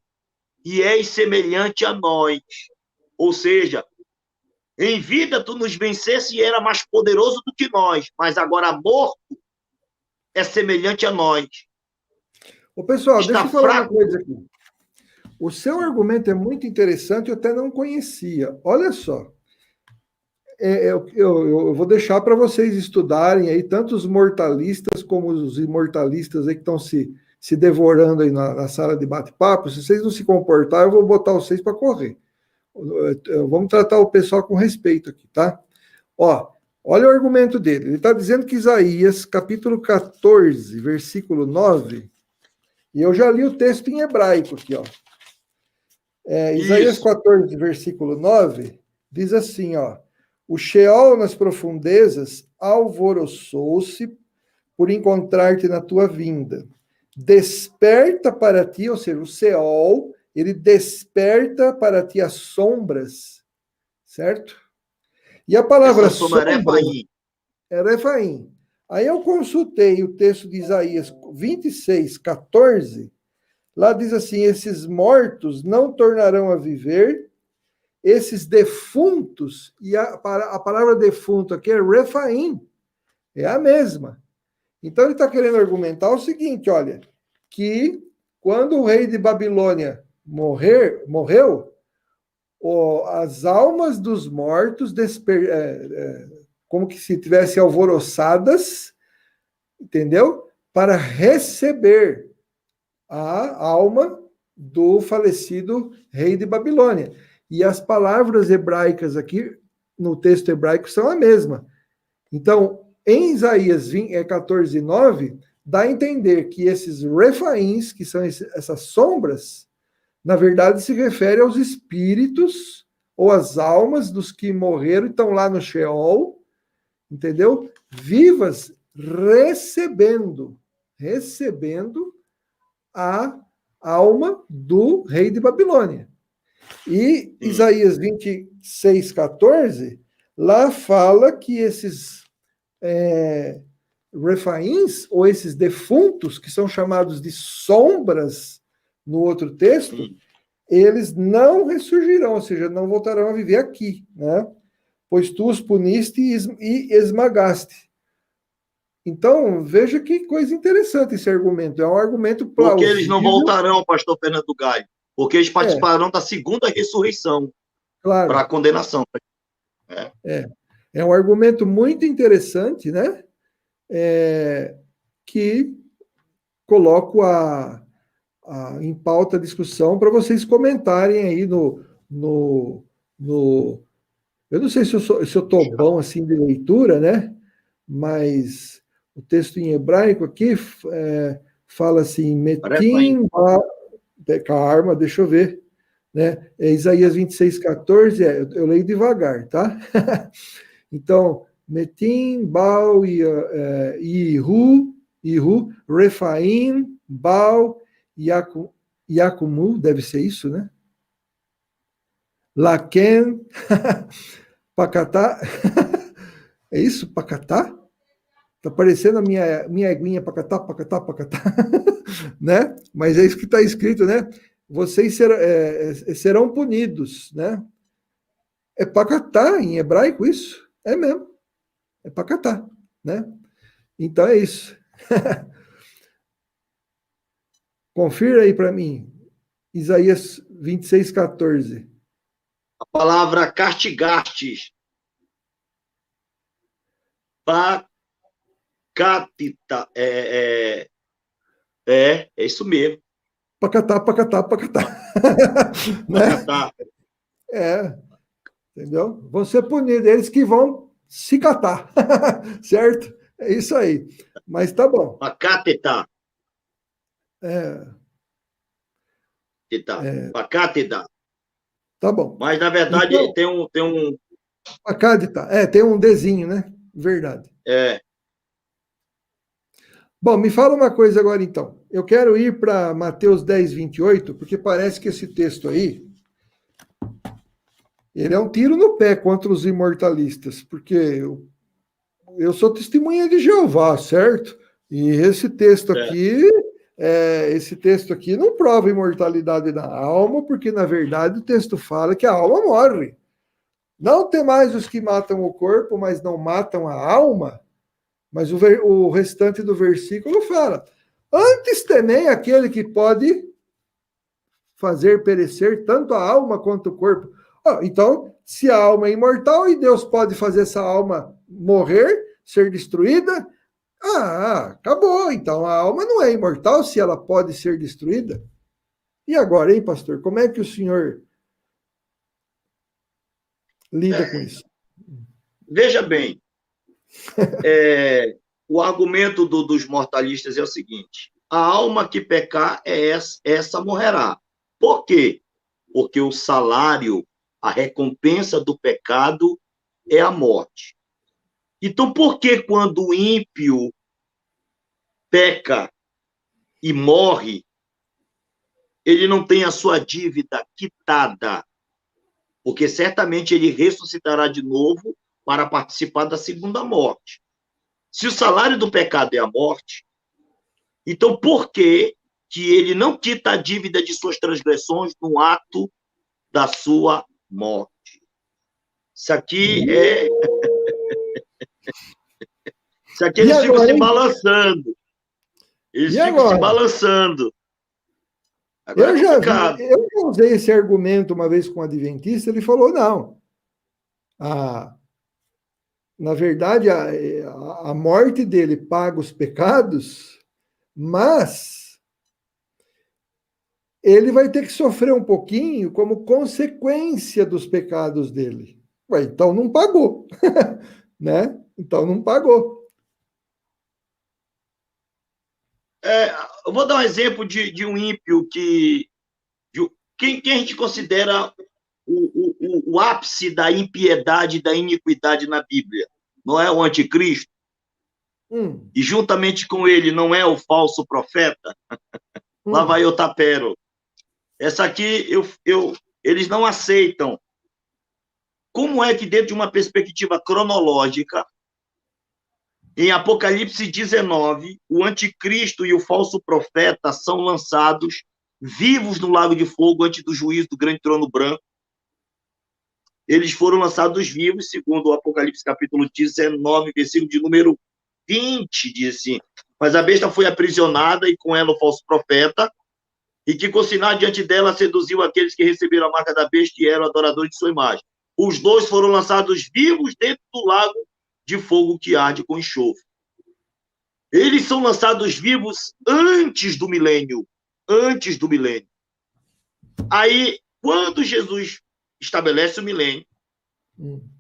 e és semelhante a nós. Ou seja, em vida tu nos vencesse e era mais poderoso do que nós, mas agora morto é semelhante a nós. Ô, pessoal, deixa eu falar uma coisa aqui. O seu argumento é muito interessante, eu até não conhecia. Olha só. Eu vou deixar para vocês estudarem aí, tanto os mortalistas como os imortalistas aí que estão se devorando aí na sala de bate-papo. Se vocês não se comportarem, eu vou botar vocês para correr. Vamos tratar o pessoal com respeito aqui, tá? Ó, olha o argumento dele. Ele está dizendo que Isaías, capítulo 14, versículo 9, e eu já li o texto em hebraico aqui, ó. Isaías 14, versículo 9, diz assim, ó: O Sheol nas profundezas alvoroçou-se por encontrar-te na tua vinda. Desperta para ti, ou seja, o Sheol, ele desperta para ti as sombras, certo? E a palavra Essa sombra é sombra Refaim. é Refaim. Aí eu consultei o texto de Isaías 26, 14. Lá diz assim: esses mortos não tornarão a viver, esses defuntos, e a palavra defunto aqui é Refaim, é a mesma. Então ele está querendo argumentar o seguinte: olha, que quando o rei de Babilônia morreu, as almas dos mortos como que se tivessem alvoroçadas, entendeu? Para receber a alma do falecido rei de Babilônia. E as palavras hebraicas aqui, no texto hebraico, são a mesma. Então, em Isaías 14, 9, dá a entender que esses refaíns, que são essas sombras, na verdade se refere aos espíritos ou às almas dos que morreram e estão lá no Sheol, entendeu? Vivas, recebendo a alma do rei de Babilônia. E Isaías 26, 14, lá fala que esses refaíns, ou esses defuntos, que são chamados de sombras no outro texto, eles não ressurgirão, ou seja, não voltarão a viver aqui, né? Pois tu os puniste e esmagaste. Então, veja que coisa interessante esse argumento. É um argumento plausível. Porque eles não voltarão, pastor Fernando Gaio, porque eles participarão da segunda ressurreição, claro, para a condenação. É um argumento muito interessante, né? Que coloco em pauta a discussão para vocês comentarem aí no. Eu não sei se eu estou bom assim de leitura, né? Mas o texto em hebraico aqui fala assim: Metim, calma, deixa eu ver. Né? É Isaías 26, 14, eu leio devagar, tá? Então, Metim, Baal, Ihu, Refaim, Baal, Yacumu, deve ser isso, né? Laken, Pacatá, é isso? Pacatá? Tá parecendo a minha eguinha, Pacatá, Pacatá, Pacatá, né? Mas é isso que está escrito, né? Vocês serão punidos, né? É Pacatá em hebraico isso? É mesmo. É Pacatá, né? Então é isso. Confira aí para mim. Isaías 26, 14. A palavra castigastes. Pacatita. É isso mesmo. Pacatá, Pacatá, Pacatá. Pacatá. Né? Entendeu? Vão ser punidos, eles que vão se catar. Certo? É isso aí. Mas tá bom. Pacatita. Pacatita. Tá bom. Mas, na verdade, então, tem um... Pacatita. Tem um desenho, né? Verdade. Bom, me fala uma coisa agora, então. Eu quero ir para Mateus 10, 28, porque parece que esse texto aí, ele é um tiro no pé contra os imortalistas, porque eu sou testemunha de Jeová, certo? E esse texto aqui não prova imortalidade da alma, porque, na verdade, o texto fala que a alma morre. Não tem mais os que matam o corpo, mas não matam a alma. Mas o restante do versículo fala: antes temei aquele que pode fazer perecer tanto a alma quanto o corpo. Então, se a alma é imortal e Deus pode fazer essa alma morrer, ser destruída, acabou. Então, a alma não é imortal se ela pode ser destruída. E agora, hein, pastor? Como é que o senhor lida com isso? Veja bem, o argumento dos mortalistas é o seguinte: a alma que pecar, essa morrerá. Por quê? Porque o salário, a recompensa do pecado é a morte. Então, por que quando o ímpio peca e morre, ele não tem a sua dívida quitada? Porque certamente ele ressuscitará de novo para participar da segunda morte. Se o salário do pecado é a morte, então por que ele não quita a dívida de suas transgressões no ato da sua morte? Isso aqui é... Isso aqui E eles ficam agora, se hein? balançando. Eles E ficam se agora? balançando. Agora é complicado. Eu já usei esse argumento uma vez com um adventista, ele falou, não, na verdade, a morte dele paga os pecados, mas ele vai ter que sofrer um pouquinho como consequência dos pecados dele. Ué, então não pagou, né? Então não pagou. Eu vou dar um exemplo de um ímpio quem a gente considera o ápice da impiedade e da iniquidade na Bíblia? Não é o anticristo? E juntamente com ele não é o falso profeta? Lá vai o tapero. Essa aqui eles não aceitam. Como é que, dentro de uma perspectiva cronológica, em Apocalipse 19, o anticristo e o falso profeta são lançados vivos no lago de fogo antes do juízo do grande trono branco? Eles foram lançados vivos, segundo o Apocalipse capítulo 19, versículo de número 20, diz assim: mas a besta foi aprisionada e com ela o falso profeta, e que com sinal diante dela seduziu aqueles que receberam a marca da besta e eram adoradores de sua imagem. Os dois foram lançados vivos dentro do lago de fogo que arde com enxofre. Eles são lançados vivos antes do milênio. Antes do milênio. Aí, quando Jesus estabelece o milênio,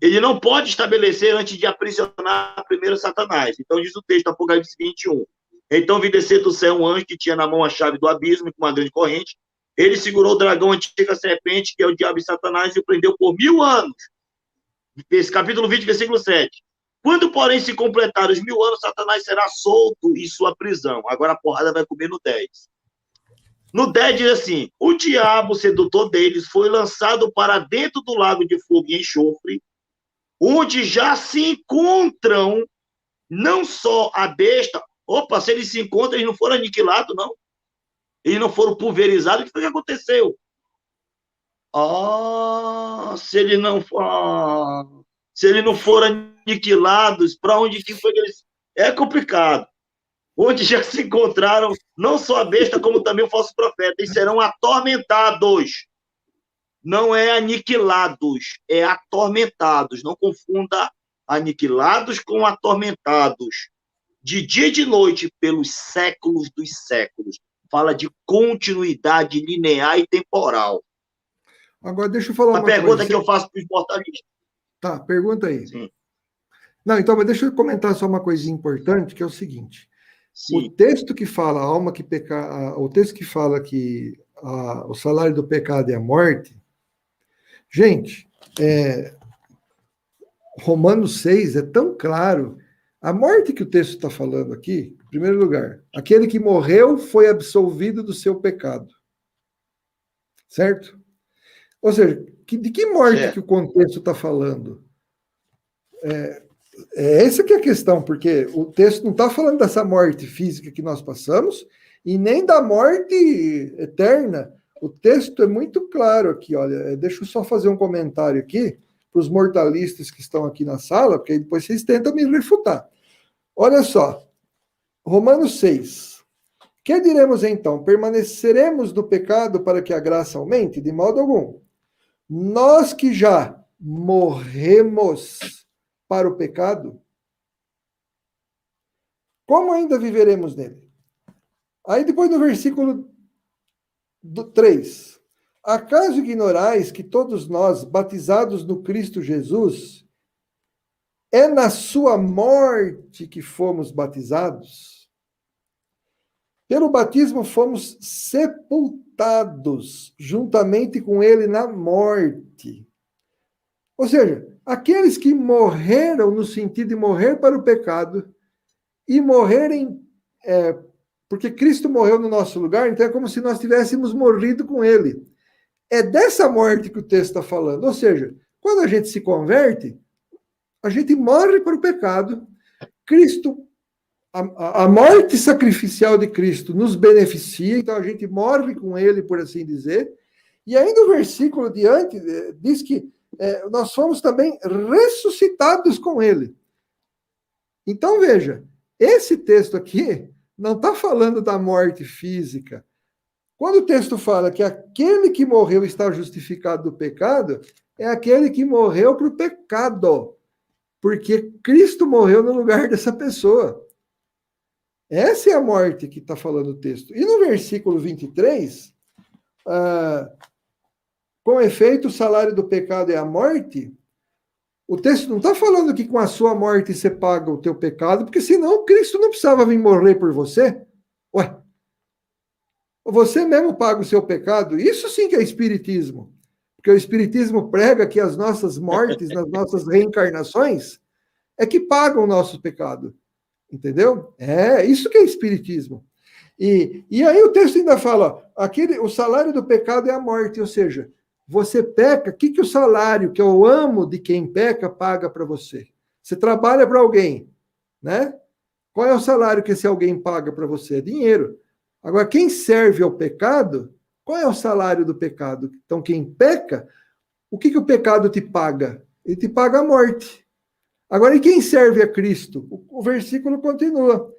ele não pode estabelecer antes de aprisionar primeiro Satanás. Então, diz o texto, Apocalipse 21. Então, vi descer do céu um anjo que tinha na mão a chave do abismo com uma grande corrente. Ele segurou o dragão, a antiga serpente, que é o diabo e Satanás, e o prendeu por 1000 anos. Esse capítulo 20, versículo 7. Quando, porém, se completar os 1000 anos, Satanás será solto em sua prisão. Agora a porrada vai comer no 10. No 10 diz assim: o diabo, sedutor deles, foi lançado para dentro do lago de fogo e enxofre, onde já se encontram não só a besta. Opa, se eles se encontram, eles não foram aniquilados, não. Eles não foram pulverizados. O que foi que aconteceu? Se eles não foram aniquilados, para onde que foi que eles... É complicado. Onde já se encontraram não só a besta, como também o falso profeta, e serão atormentados. Não é aniquilados, é atormentados. Não confunda aniquilados com atormentados. De dia e de noite, pelos séculos dos séculos. Fala de continuidade linear e temporal. Agora, deixa eu falar uma pergunta coisa. Que eu faço para os mortalistas. Tá, pergunta aí. Sim. Não, então, mas deixa eu comentar só uma coisinha importante, que é o seguinte. Sim. O texto que fala a alma que peca, o texto que fala que o salário do pecado é a morte, gente, Romanos 6 é tão claro. A morte que o texto está falando aqui, em primeiro lugar, aquele que morreu foi absolvido do seu pecado. Certo? Ou seja, de que morte que o contexto está falando? Essa que é a questão, porque o texto não está falando dessa morte física que nós passamos e nem da morte eterna. O texto é muito claro aqui, olha. Deixa eu só fazer um comentário aqui para os mortalistas que estão aqui na sala, porque aí depois vocês tentam me refutar. Olha só, Romanos 6. Que diremos então? Permaneceremos no pecado para que a graça aumente? De modo algum. Nós que já morremos para o pecado, como ainda viveremos nele? Aí depois no versículo 3. Acaso ignorais que todos nós, batizados no Cristo Jesus, é na sua morte que fomos batizados? Pelo batismo fomos sepultados juntamente com ele na morte. Ou seja, aqueles que morreram no sentido de morrer para o pecado e morrerem, porque Cristo morreu no nosso lugar, então é como se nós tivéssemos morrido com ele. É dessa morte que o texto está falando. Ou seja, quando a gente se converte, a gente morre para o pecado. Cristo, a morte sacrificial de Cristo nos beneficia, então a gente morre com ele, por assim dizer. E ainda o versículo diante diz que nós fomos também ressuscitados com ele. Então veja, esse texto aqui não está falando da morte física. Quando o texto fala que aquele que morreu está justificado do pecado, é aquele que morreu para o pecado, porque Cristo morreu no lugar dessa pessoa. Essa é a morte que está falando o texto. E no versículo 23, com efeito, o salário do pecado é a morte. O texto não está falando que com a sua morte você paga o teu pecado, porque senão Cristo não precisava vir morrer por você. Ué, você mesmo paga o seu pecado? Isso sim que é espiritismo. Porque o espiritismo prega que as nossas mortes, nas nossas reencarnações, é que pagam o nosso pecado. Entendeu? É isso que é espiritismo. E aí o texto ainda fala, o salário do pecado é a morte, ou seja, você peca, o que o salário, que é o amo de quem peca, paga para você? Você trabalha para alguém, né? Qual é o salário que esse alguém paga para você? É dinheiro. Agora, quem serve ao pecado, qual é o salário do pecado? Então, quem peca, o que o pecado te paga? Ele te paga a morte. Agora, e quem serve a Cristo? O versículo continua.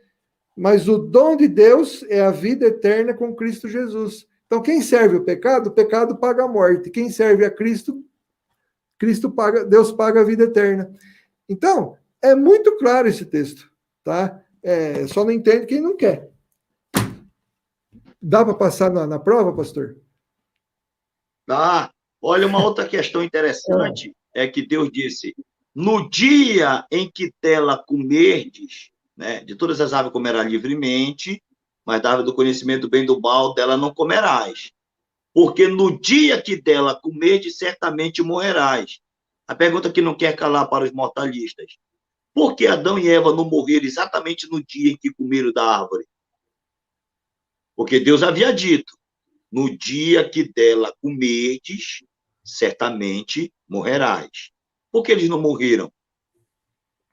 Mas o dom de Deus é a vida eterna com Cristo Jesus. Então, quem serve o pecado paga a morte. Quem serve a Cristo, Deus paga a vida eterna. Então, é muito claro esse texto, tá? Só não entende quem não quer. Dá para passar na prova, pastor? Dá. Olha, uma outra questão interessante é que Deus disse, no dia em que dela comerdes, né, de todas as árvores comerás livremente, mas da árvore do conhecimento do bem e do mal, dela não comerás. Porque no dia que dela comerdes, certamente morrerás. A pergunta que não quer calar para os mortalistas. Por que Adão e Eva não morreram exatamente no dia em que comeram da árvore? Porque Deus havia dito, no dia que dela comerdes, certamente morrerás. Por que eles não morreram?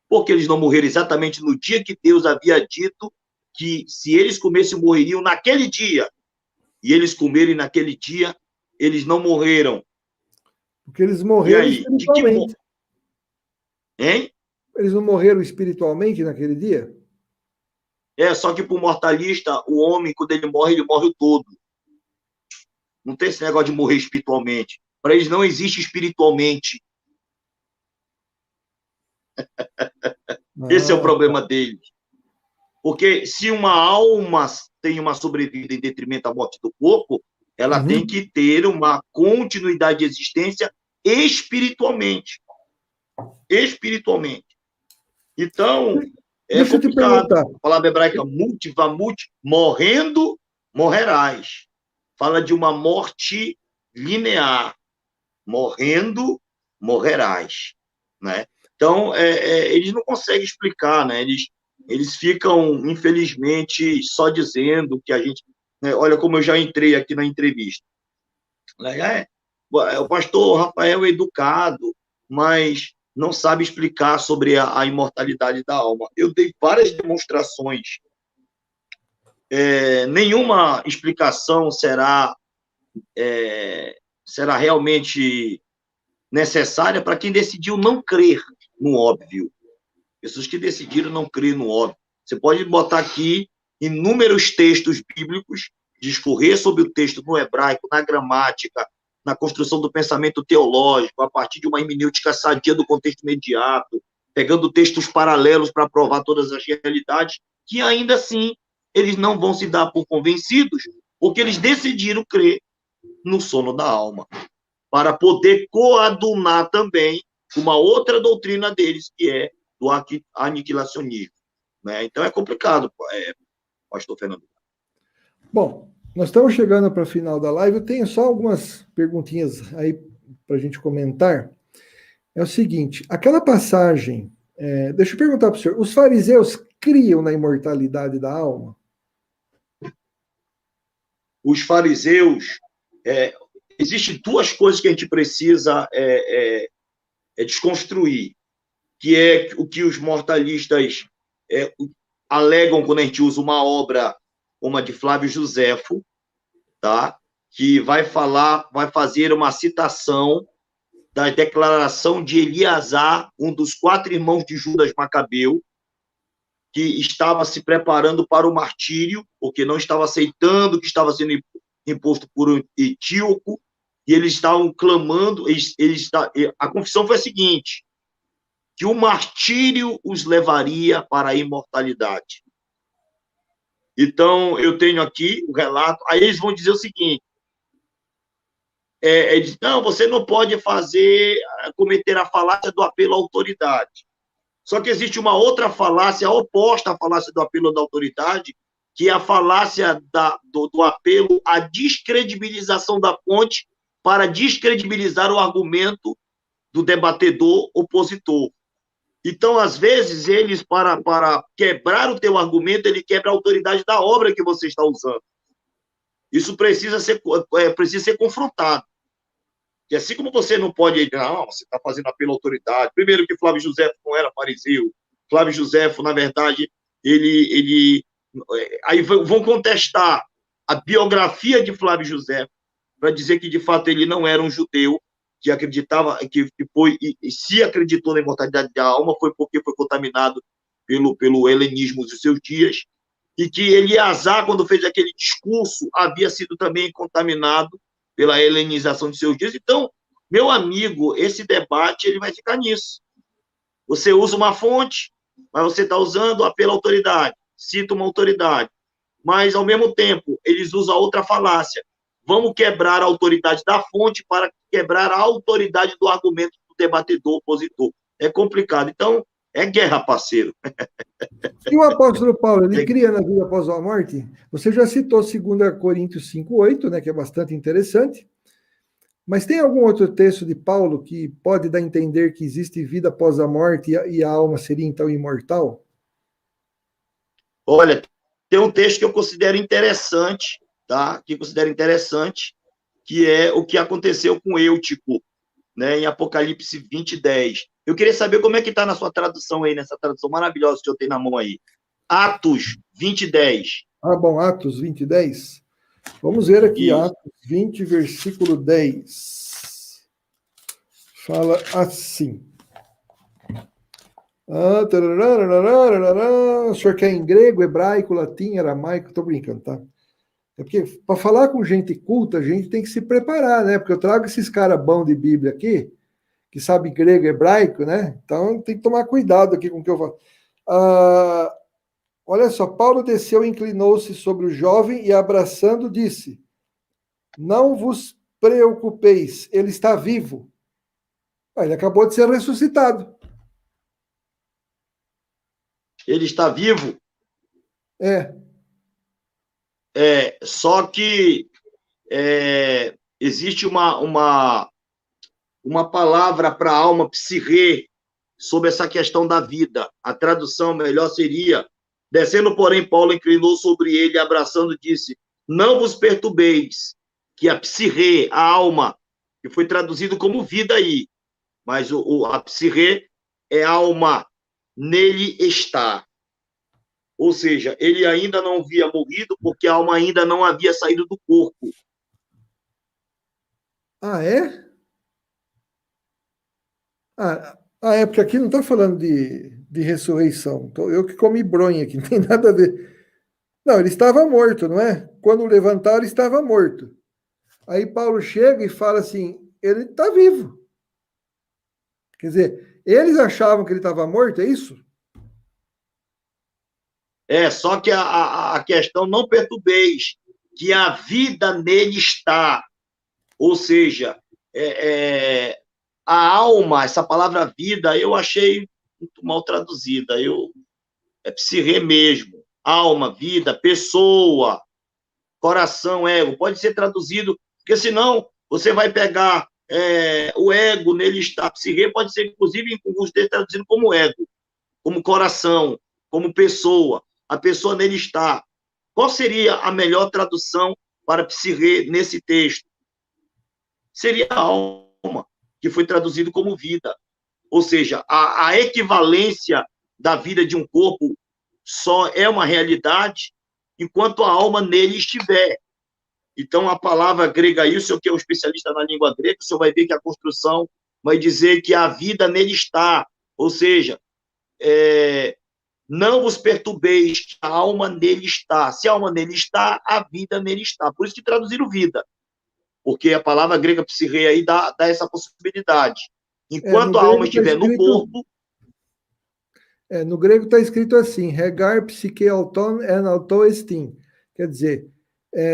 Porque eles não morreram exatamente no dia que Deus havia dito que se eles comessem, morreriam naquele dia. E eles comerem naquele dia, eles não morreram. Porque eles morreram espiritualmente. Hein? Eles não morreram espiritualmente naquele dia? Só que para o mortalista, o homem, quando ele morre o todo. Não tem esse negócio de morrer espiritualmente. Para eles não existe espiritualmente. Esse é o problema deles. Porque se uma alma tem uma sobrevida em detrimento da morte do corpo, ela tem que ter uma continuidade de existência espiritualmente. Espiritualmente. Então, deixa eu te perguntar. A palavra hebraica morrendo, morrerás. Fala de uma morte linear. Morrendo, morrerás. Né? Então, eles não conseguem explicar, né? Eles ficam, infelizmente, só dizendo que a gente... Né? Olha como eu já entrei aqui na entrevista. O pastor Rafael é educado, mas não sabe explicar sobre a imortalidade da alma. Eu dei várias demonstrações. Nenhuma explicação será realmente necessária para quem decidiu não crer no óbvio. Pessoas que decidiram não crer no óbvio. Você pode botar aqui inúmeros textos bíblicos, discorrer sobre o texto no hebraico, na gramática, na construção do pensamento teológico, a partir de uma hermenêutica sadia do contexto imediato, pegando textos paralelos para provar todas as realidades, que ainda assim eles não vão se dar por convencidos, porque eles decidiram crer no sono da alma, para poder coadunar também uma outra doutrina deles, que é do aniquilacionismo. Né? Então é complicado, pastor Fernando. Bom, nós estamos chegando para o final da live. Eu tenho só algumas perguntinhas aí para a gente comentar. é o seguinte, aquela passagem, deixa eu perguntar para o senhor, os fariseus criam na imortalidade da alma? Os fariseus, existem duas coisas que a gente precisa desconstruir, que é o que os mortalistas alegam quando a gente usa uma obra como a de Flávio Josefo, tá? Que vai fazer uma citação da declaração de Eleazar, um dos 4 irmãos de Judas Macabeu, que estava se preparando para o martírio, porque não estava aceitando o que estava sendo imposto por Etíoco, e eles estavam clamando, a confissão foi a seguinte, que o martírio os levaria para a imortalidade. Então, eu tenho aqui o relato, aí eles vão dizer o seguinte, não, você não pode cometer a falácia do apelo à autoridade. Só que existe uma outra falácia oposta à falácia do apelo da autoridade, que é a falácia do apelo à descredibilização da fonte para descredibilizar o argumento do debatedor opositor. Então, às vezes, eles, para quebrar o teu argumento, ele quebra a autoridade da obra que você está usando. Isso precisa ser confrontado. E assim como você não pode, você está fazendo apelo à autoridade. Primeiro que Flávio Josefo não era fariseu. Flávio Josefo, na verdade, aí vão contestar a biografia de Flávio Josefo para dizer que, de fato, ele não era um judeu que acreditava, que foi, e se acreditou na imortalidade da alma, foi porque foi contaminado pelo helenismo dos seus dias, e que Eleazar, quando fez aquele discurso, havia sido também contaminado pela helenização de seus dias. Então, meu amigo, esse debate ele vai ficar nisso. Você usa uma fonte, mas você está usando pela autoridade, cita uma autoridade, mas, ao mesmo tempo, eles usam outra falácia. Vamos quebrar a autoridade da fonte para quebrar a autoridade do argumento do debatedor opositor. É complicado. Então, é guerra, parceiro. E o apóstolo Paulo, ele cria na vida após a morte? Você já citou 2 Coríntios 5:8, né, que é bastante interessante. Mas tem algum outro texto de Paulo que pode dar a entender que existe vida após a morte e a alma seria então imortal? Olha, tem um texto que eu considero interessante, tá? Que é o que aconteceu com Eutico, né, em Apocalipse 20:10. Eu queria saber como é que está na sua tradução aí, nessa tradução maravilhosa que eu tenho na mão aí. Atos 20:10. Ah, bom, Atos 20:10. Vamos ver aqui, isso. Atos 20, versículo 10. Fala assim. O senhor quer em grego, hebraico, latim, aramaico? Estou brincando, tá? É porque para falar com gente culta, a gente tem que se preparar, né? Porque eu trago esses caras bons de Bíblia aqui, que sabe grego, hebraico, né? Então tem que tomar cuidado aqui com o que eu falo. Olha só, Paulo desceu, inclinou-se sobre o jovem e, abraçando, disse: não vos preocupeis, ele está vivo. Ele acabou de ser ressuscitado. Ele está vivo? Só que existe uma palavra para a alma, psirrê, sobre essa questão da vida. A tradução melhor seria: descendo, porém, Paulo inclinou sobre ele, abraçando, disse: não vos perturbeis, que a psirrê, a alma, que foi traduzido como vida aí, mas a psirrê é alma, nele está. Ou seja, ele ainda não havia morrido porque a alma ainda não havia saído do corpo. Ah, é? É porque aqui não está falando de ressurreição. Então, eu que comi bronha aqui, não tem nada a ver. Não, ele estava morto, não é? Quando levantaram, ele estava morto. Aí Paulo chega e fala assim, ele está vivo. Quer dizer, eles achavam que ele estava morto, é isso? Só que a questão, não perturbeis, que a vida nele está. Ou seja, a alma, essa palavra vida, eu achei muito mal traduzida. É psirrê mesmo. Alma, vida, pessoa, coração, ego. Pode ser traduzido, porque senão você vai pegar o ego nele está. Psique pode ser, inclusive, em alguns textos traduzido como ego, como coração, como pessoa. A pessoa nele está. Qual seria a melhor tradução para psique nesse texto? Seria a alma, que foi traduzido como vida. Ou seja, a equivalência da vida de um corpo só é uma realidade enquanto a alma nele estiver. Então, a palavra grega, aí, o senhor que é um especialista na língua grega, o senhor vai ver que a construção vai dizer que a vida nele está. Ou seja, não vos perturbeis, que a alma nele está. Se a alma nele está, a vida nele está. Por isso que traduziram vida. Porque a palavra grega psique aí dá essa possibilidade. Enquanto a alma estiver no corpo... no grego está escrito assim, regar psique auton en auto estim. Quer dizer,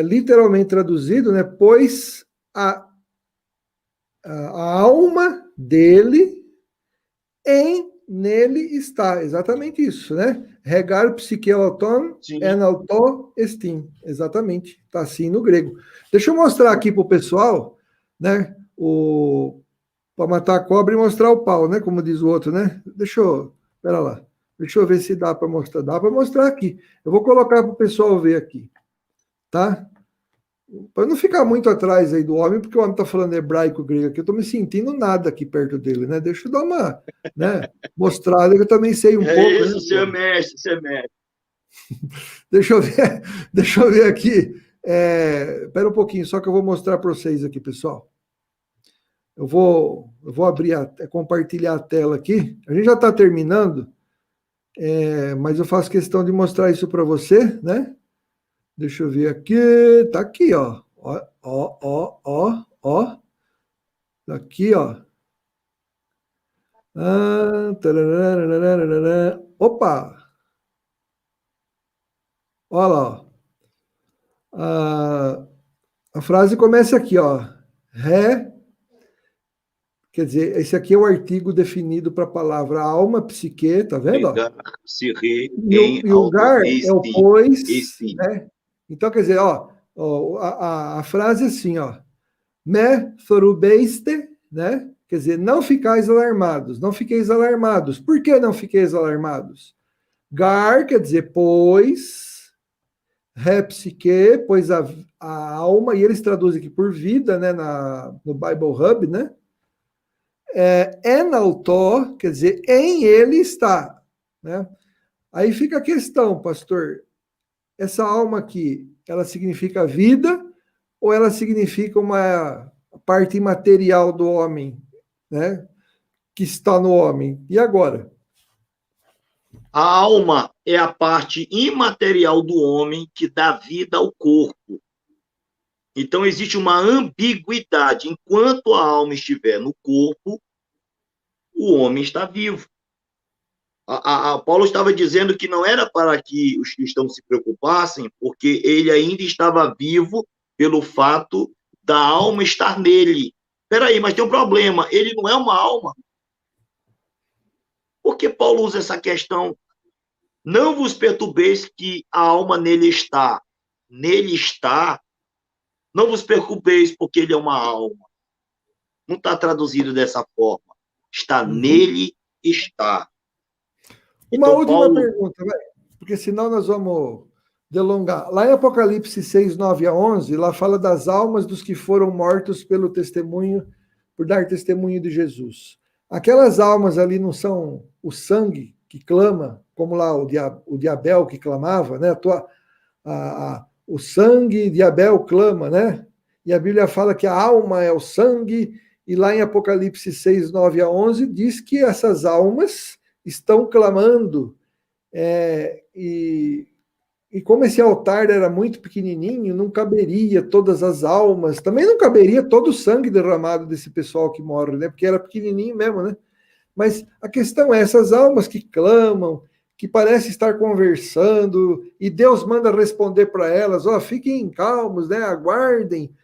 literalmente traduzido, né? Pois a alma dele nele está. Exatamente isso, né? Regar psique auton en auto estim. Exatamente. Está assim no grego. Deixa eu mostrar aqui para o pessoal, né? Para matar a cobra e mostrar o pau, né? Como diz o outro, né? Espera lá. Deixa eu ver se dá para mostrar. Dá para mostrar aqui. Eu vou colocar para o pessoal ver aqui. Tá? Para não ficar muito atrás aí do homem, porque o homem está falando hebraico, grego aqui, eu estou me sentindo nada aqui perto dele, né? Deixa eu dar uma, né, mostrada, que eu também sei um pouco. Isso, né? Seu mestre, seu mestre. Deixa eu ver aqui. Espera um pouquinho, só que eu vou mostrar para vocês aqui, pessoal. Eu vou abrir, compartilhar a tela aqui. A gente já está terminando, mas eu faço questão de mostrar isso para você, né? Deixa eu ver aqui. Tá aqui, ó. Ó. Tá aqui, ó. Opa! Olha lá, ó. A frase começa aqui, ó. Quer dizer, esse aqui é o artigo definido para a palavra alma, psique, tá vendo? E o gar é o pois, né? Então, quer dizer, ó, a frase é assim, ó. Me thorubeiste, né? Quer dizer, não ficais alarmados, não fiqueis alarmados. Por que não fiqueis alarmados? Gar quer dizer pois, psique, pois a alma, e eles traduzem aqui por vida, né? No Bible Hub, né? Enaltó, quer dizer, em ele está, né? Aí fica a questão, pastor, essa alma aqui, ela significa vida ou ela significa uma parte imaterial do homem, né? Que está no homem? E agora? A alma é a parte imaterial do homem que dá vida ao corpo. Então, existe uma ambiguidade. Enquanto a alma estiver no corpo, o homem está vivo. Paulo estava dizendo que não era para que os cristãos se preocupassem, porque ele ainda estava vivo pelo fato da alma estar nele. Espera aí, mas tem um problema. Ele não é uma alma. Por que Paulo usa essa questão? Não vos perturbeis que a alma nele está. Nele está. Não vos preocupeis porque ele é uma alma. Não está traduzido dessa forma. Está nele, está. Uma então, última pergunta, porque senão nós vamos delongar. Lá em Apocalipse 6, 9 a 11, lá fala das almas dos que foram mortos pelo testemunho, por dar testemunho de Jesus. Aquelas almas ali não são o sangue que clama, como lá o de Abel que clamava, né? O sangue de Abel clama, né? E a Bíblia fala que a alma é o sangue, e lá em Apocalipse 6, 9 a 11, diz que essas almas estão clamando, e como esse altar era muito pequenininho, não caberia todas as almas, também não caberia todo o sangue derramado desse pessoal que morre, né? Porque era pequenininho mesmo, né? Mas a questão é, essas almas que clamam, que parecem estar conversando, e Deus manda responder para elas, fiquem calmos, né? Aguardem,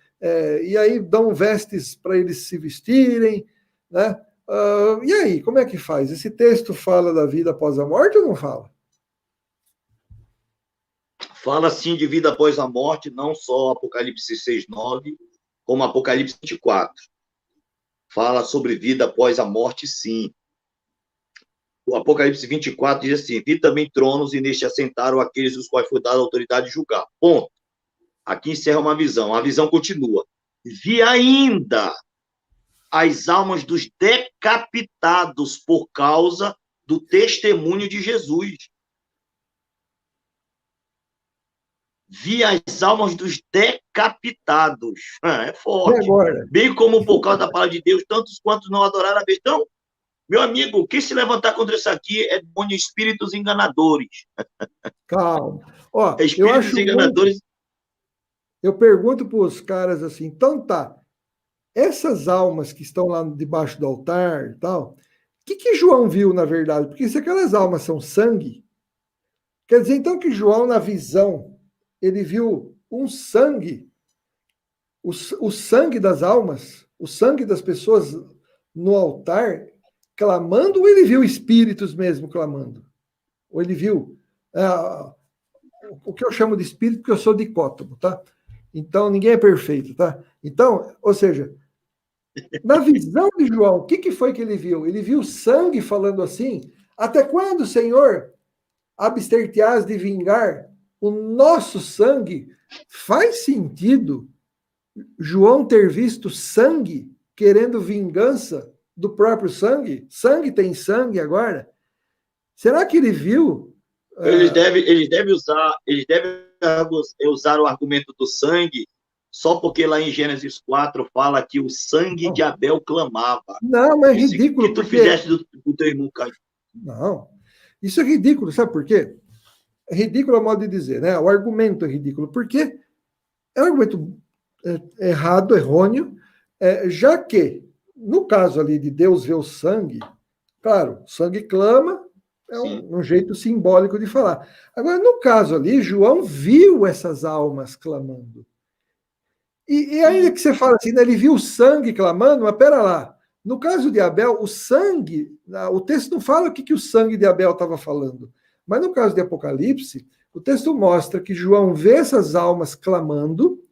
e aí dão vestes para eles se vestirem, né? E aí, como é que faz? Esse texto fala da vida após a morte ou não fala? Fala sim de vida após a morte, não só Apocalipse 6, 9, como Apocalipse 24. fala sobre vida após a morte, sim. O Apocalipse 24 diz assim: vi também tronos e neste assentaram aqueles dos quais foi dada a autoridade de julgar. Ponto. Aqui encerra uma visão. A visão continua. Vi ainda as almas dos decapitados por causa do testemunho de Jesus. Vi as almas dos decapitados. É forte. E agora? Bem como por causa da palavra de Deus, tantos quantos não adoraram a besta. Então, meu amigo, quem se levantar contra isso aqui é demônio, espíritos enganadores. Calma. Ó, É espíritos enganadores. Eu pergunto para os caras assim, então tá, essas almas que estão lá debaixo do altar e tal, o que João viu, na verdade? Porque se aquelas almas são sangue, quer dizer então que João, na visão, ele viu um sangue, o sangue das almas, o sangue das pessoas no altar clamando, ou ele viu espíritos mesmo clamando? Ou ele viu o que eu chamo de espírito, porque eu sou dicótomo, tá? Então, ninguém é perfeito, tá? Então, ou seja, na visão de João, o que foi que ele viu? Ele viu sangue falando assim: até quando, Senhor, abster-te-ás de vingar o nosso sangue? Faz sentido João ter visto sangue querendo vingança do próprio sangue? Sangue tem sangue agora? Será que ele viu? Eles devem usar o argumento do sangue só porque lá em Gênesis 4 fala que o sangue de Abel clamava. Não, mas é ridículo. O que tu fizeste do teu irmão Caim? Não, isso é ridículo, sabe por quê? É ridículo a modo de dizer, né? O argumento é ridículo, porque é um argumento errado, errôneo, já que, no caso ali de Deus ver o sangue, claro, o sangue clama, é um jeito simbólico de falar. Agora, no caso ali, João viu essas almas clamando. E ainda que você fala assim, né, ele viu o sangue clamando, mas pera lá. No caso de Abel, o sangue, o texto não fala o que o sangue de Abel estava falando. Mas no caso de Apocalipse, o texto mostra que João vê essas almas clamando,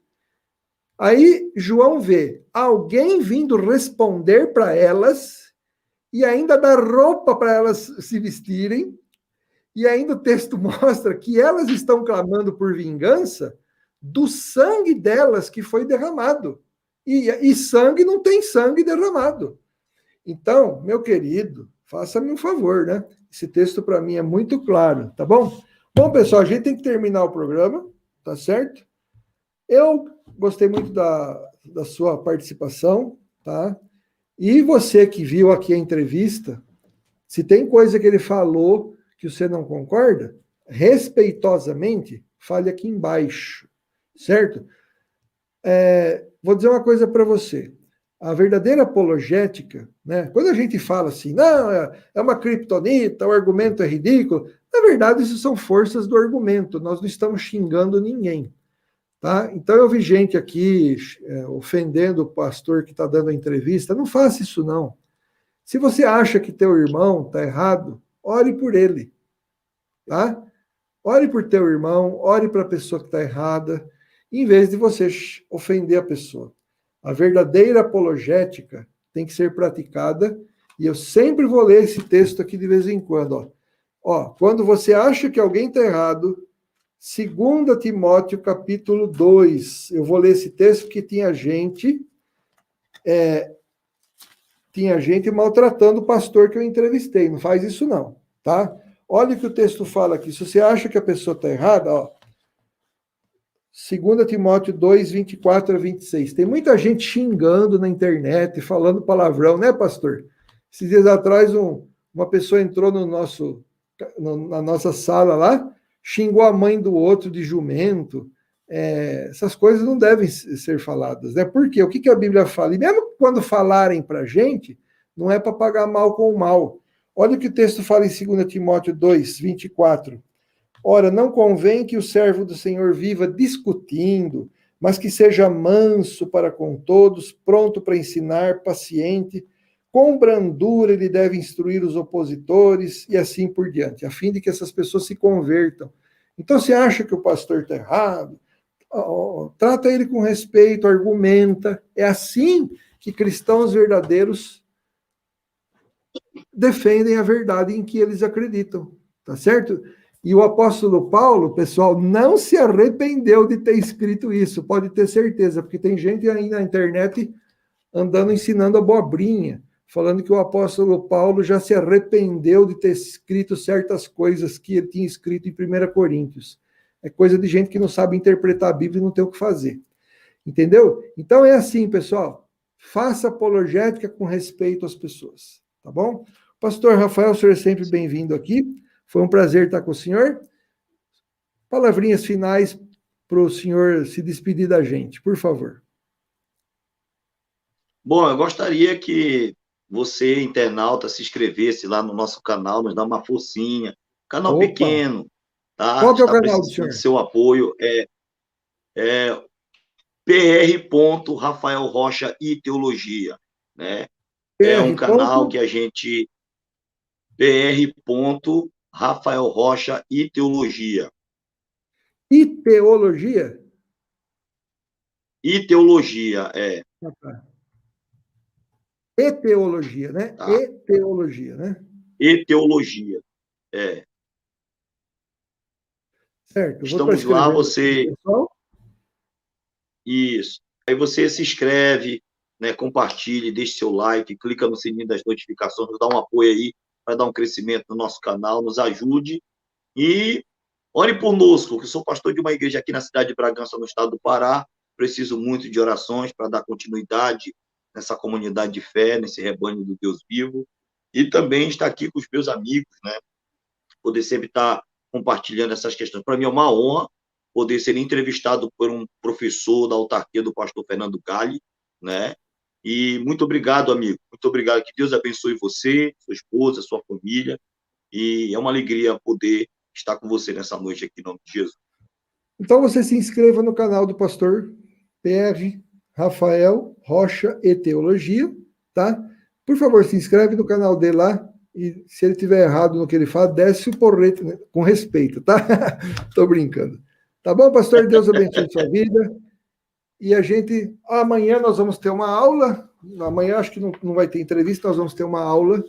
aí João vê alguém vindo responder para elas, e ainda dar roupa para elas se vestirem, e ainda o texto mostra que elas estão clamando por vingança do sangue delas que foi derramado. E sangue não tem sangue derramado. Então, meu querido, faça-me um favor, né? Esse texto para mim é muito claro, tá bom? Bom, pessoal, a gente tem que terminar o programa, tá certo? Eu gostei muito da sua participação, tá? E você que viu aqui a entrevista, se tem coisa que ele falou que você não concorda, respeitosamente, fale aqui embaixo, certo? Vou dizer uma coisa para você. A verdadeira apologética, né? Quando a gente fala assim, não, é uma criptonita, o argumento é ridículo, na verdade, isso são forças do argumento, nós não estamos xingando ninguém. Tá? Então, eu vi gente aqui ofendendo o pastor que está dando a entrevista. Não faça isso, não. Se você acha que teu irmão está errado, ore por ele. Tá? Ore por teu irmão, ore para a pessoa que está errada, em vez de você ofender a pessoa. A verdadeira apologética tem que ser praticada, e eu sempre vou ler esse texto aqui de vez em quando. Ó, quando você acha que alguém está errado, 2 Timóteo, capítulo 2. Eu vou ler esse texto porque tinha gente maltratando o pastor que eu entrevistei. Não faz isso não, tá? Olha o que o texto fala aqui. Se você acha que a pessoa está errada, ó, 2 Timóteo 2, 24 a 26. Tem muita gente xingando na internet, falando palavrão, né, pastor? Esses dias atrás, uma pessoa entrou na nossa sala lá, xingou a mãe do outro de jumento. Essas coisas não devem ser faladas, né? Por quê? O que a Bíblia fala? E mesmo quando falarem para a gente, não é para pagar mal com o mal. Olha o que o texto fala em 2 Timóteo 2, 24. Ora, não convém que o servo do Senhor viva discutindo, mas que seja manso para com todos, pronto para ensinar, paciente, com brandura ele deve instruir os opositores e assim por diante, a fim de que essas pessoas se convertam. Então, você acha que o pastor está errado? Trata ele com respeito, argumenta. É assim que cristãos verdadeiros defendem a verdade em que eles acreditam, tá certo? E o apóstolo Paulo, pessoal, não se arrependeu de ter escrito isso, pode ter certeza, porque tem gente aí na internet andando ensinando abobrinha, falando que o apóstolo Paulo já se arrependeu de ter escrito certas coisas que ele tinha escrito em 1 Coríntios. É coisa de gente que não sabe interpretar a Bíblia e não tem o que fazer. Entendeu? Então é assim, pessoal. Faça apologética com respeito às pessoas, tá bom? Pastor Rafael, o senhor é sempre bem-vindo aqui. Foi um prazer estar com o senhor. Palavrinhas finais para o senhor se despedir da gente, por favor. Bom, eu gostaria que você, internauta, se inscrevesse lá no nosso canal, nos dá uma forcinha. Canal Opa! pequeno, tá? Qual que é o Está canal do precisando de senhor? seu apoio. É Pr. Rafael Rocha e Teologia, né? É um PR. canal que a gente Pr. Rafael Rocha e Teologia. E teologia? E Teologia, Ah, tá. Eteologia, né? tá? Eteologia, né? E Teologia, é. Certo, eu vou estar Estamos lá, escrevendo aqui, você pessoal. Isso. Aí você se inscreve, né, compartilhe, deixe seu like, clica no sininho das notificações, nos dá um apoio aí para dar um crescimento no nosso canal, nos ajude e ore conosco, que eu sou pastor de uma igreja aqui na cidade de Bragança, no estado do Pará. Preciso muito de orações para dar continuidade nessa comunidade de fé, nesse rebanho do Deus vivo. E também estar aqui com os meus amigos, né? Poder sempre estar compartilhando essas questões. Para mim é uma honra poder ser entrevistado por um professor da autarquia do pastor Fernando Galli, né? E muito obrigado, amigo. Muito obrigado. Que Deus abençoe você, sua esposa, sua família. E é uma alegria poder estar com você nessa noite aqui, em nome de Jesus. Então você se inscreva no canal do pastor PR Rafael Rocha e Teologia, tá? Por favor, se inscreve no canal dele lá e se ele tiver errado no que ele fala, desce o porrete, né? Com respeito, tá? Tô brincando. Tá bom, pastor? Deus abençoe sua vida. E a gente, amanhã nós vamos ter uma aula. Amanhã acho que não vai ter entrevista, nós vamos ter uma aula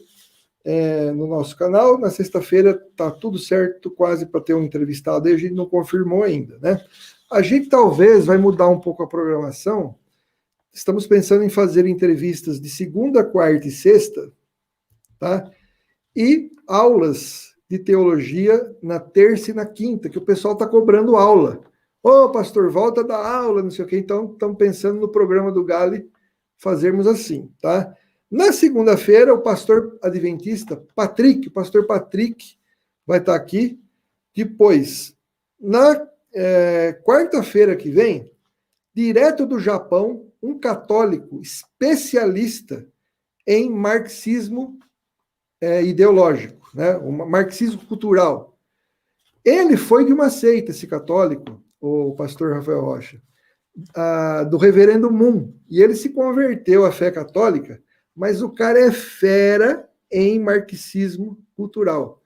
no nosso canal. Na sexta-feira tá tudo certo, quase para ter um entrevistado, e a gente não confirmou ainda, né? A gente talvez vai mudar um pouco a programação. Estamos pensando em fazer entrevistas de segunda, quarta e sexta, tá? E aulas de teologia na terça e na quinta, que o pessoal está cobrando aula. Ô, pastor, volta da aula, não sei o quê. Então, estamos pensando no programa do Gale fazermos assim, tá? Na segunda-feira, o pastor adventista, Patrick, o pastor Patrick, vai estar aqui. Depois, na quarta-feira que vem, direto do Japão, um católico especialista em marxismo ideológico, né? Um marxismo cultural. Ele foi de uma seita, esse católico, o pastor Rafael Rocha, do reverendo Moon, e ele se converteu à fé católica, mas o cara é fera em marxismo cultural.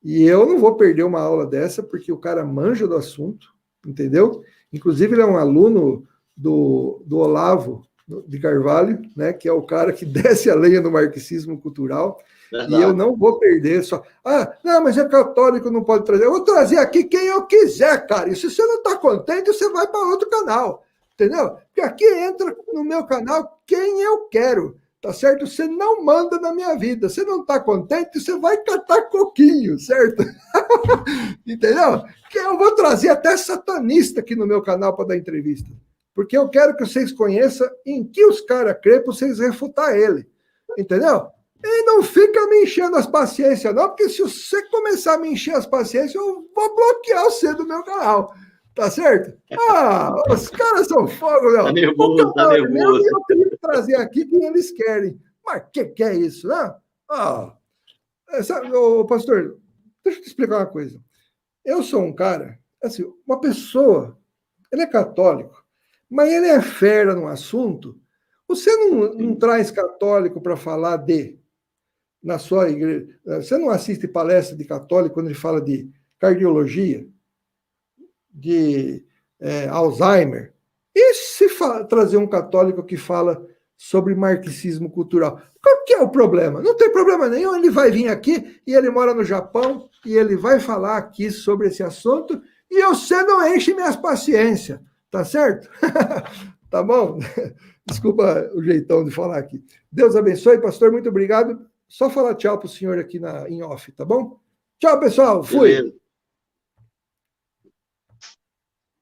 E eu não vou perder uma aula dessa, porque o cara manja do assunto, entendeu? Inclusive, ele é um aluno do Olavo de Carvalho, né, que é o cara que desce a lenha no marxismo cultural. Verdade. E eu não vou perder só. Não, mas é católico, não pode trazer. Eu vou trazer aqui quem eu quiser, cara. E se você não está contente, você vai para outro canal. Entendeu? Porque aqui entra no meu canal quem eu quero. Tá certo? Você não manda na minha vida. Você não está contente, você vai catar coquinho, certo? Entendeu? Que eu vou trazer até satanista aqui no meu canal para dar entrevista. Porque eu quero que vocês conheçam em que os caras crêem para vocês refutar ele. Entendeu? E não fica me enchendo as paciências, não, porque se você começar a me encher as paciências, eu vou bloquear você do meu canal. Tá certo? Os caras são fogo, meu. Tá nervoso, o canal tá é meu nervoso. e eu tenho que trazer aqui quem eles querem. Mas que é isso, né? Pastor, deixa eu te explicar uma coisa. Eu sou um cara, assim, uma pessoa, ele é católico, mas ele é fera no assunto. Você não traz católico para falar na sua igreja. Você não assiste palestra de católico quando ele fala de cardiologia, de Alzheimer? E se trazer um católico que fala sobre marxismo cultural. Qual que é o problema? Não tem problema nenhum, ele vai vir aqui e ele mora no Japão e ele vai falar aqui sobre esse assunto e você não enche minhas paciências, tá certo? Tá bom? Desculpa o jeitão de falar aqui. Deus abençoe, pastor, muito obrigado. Só falar tchau para o senhor aqui em off, tá bom? Tchau, pessoal. Fui. Beleza.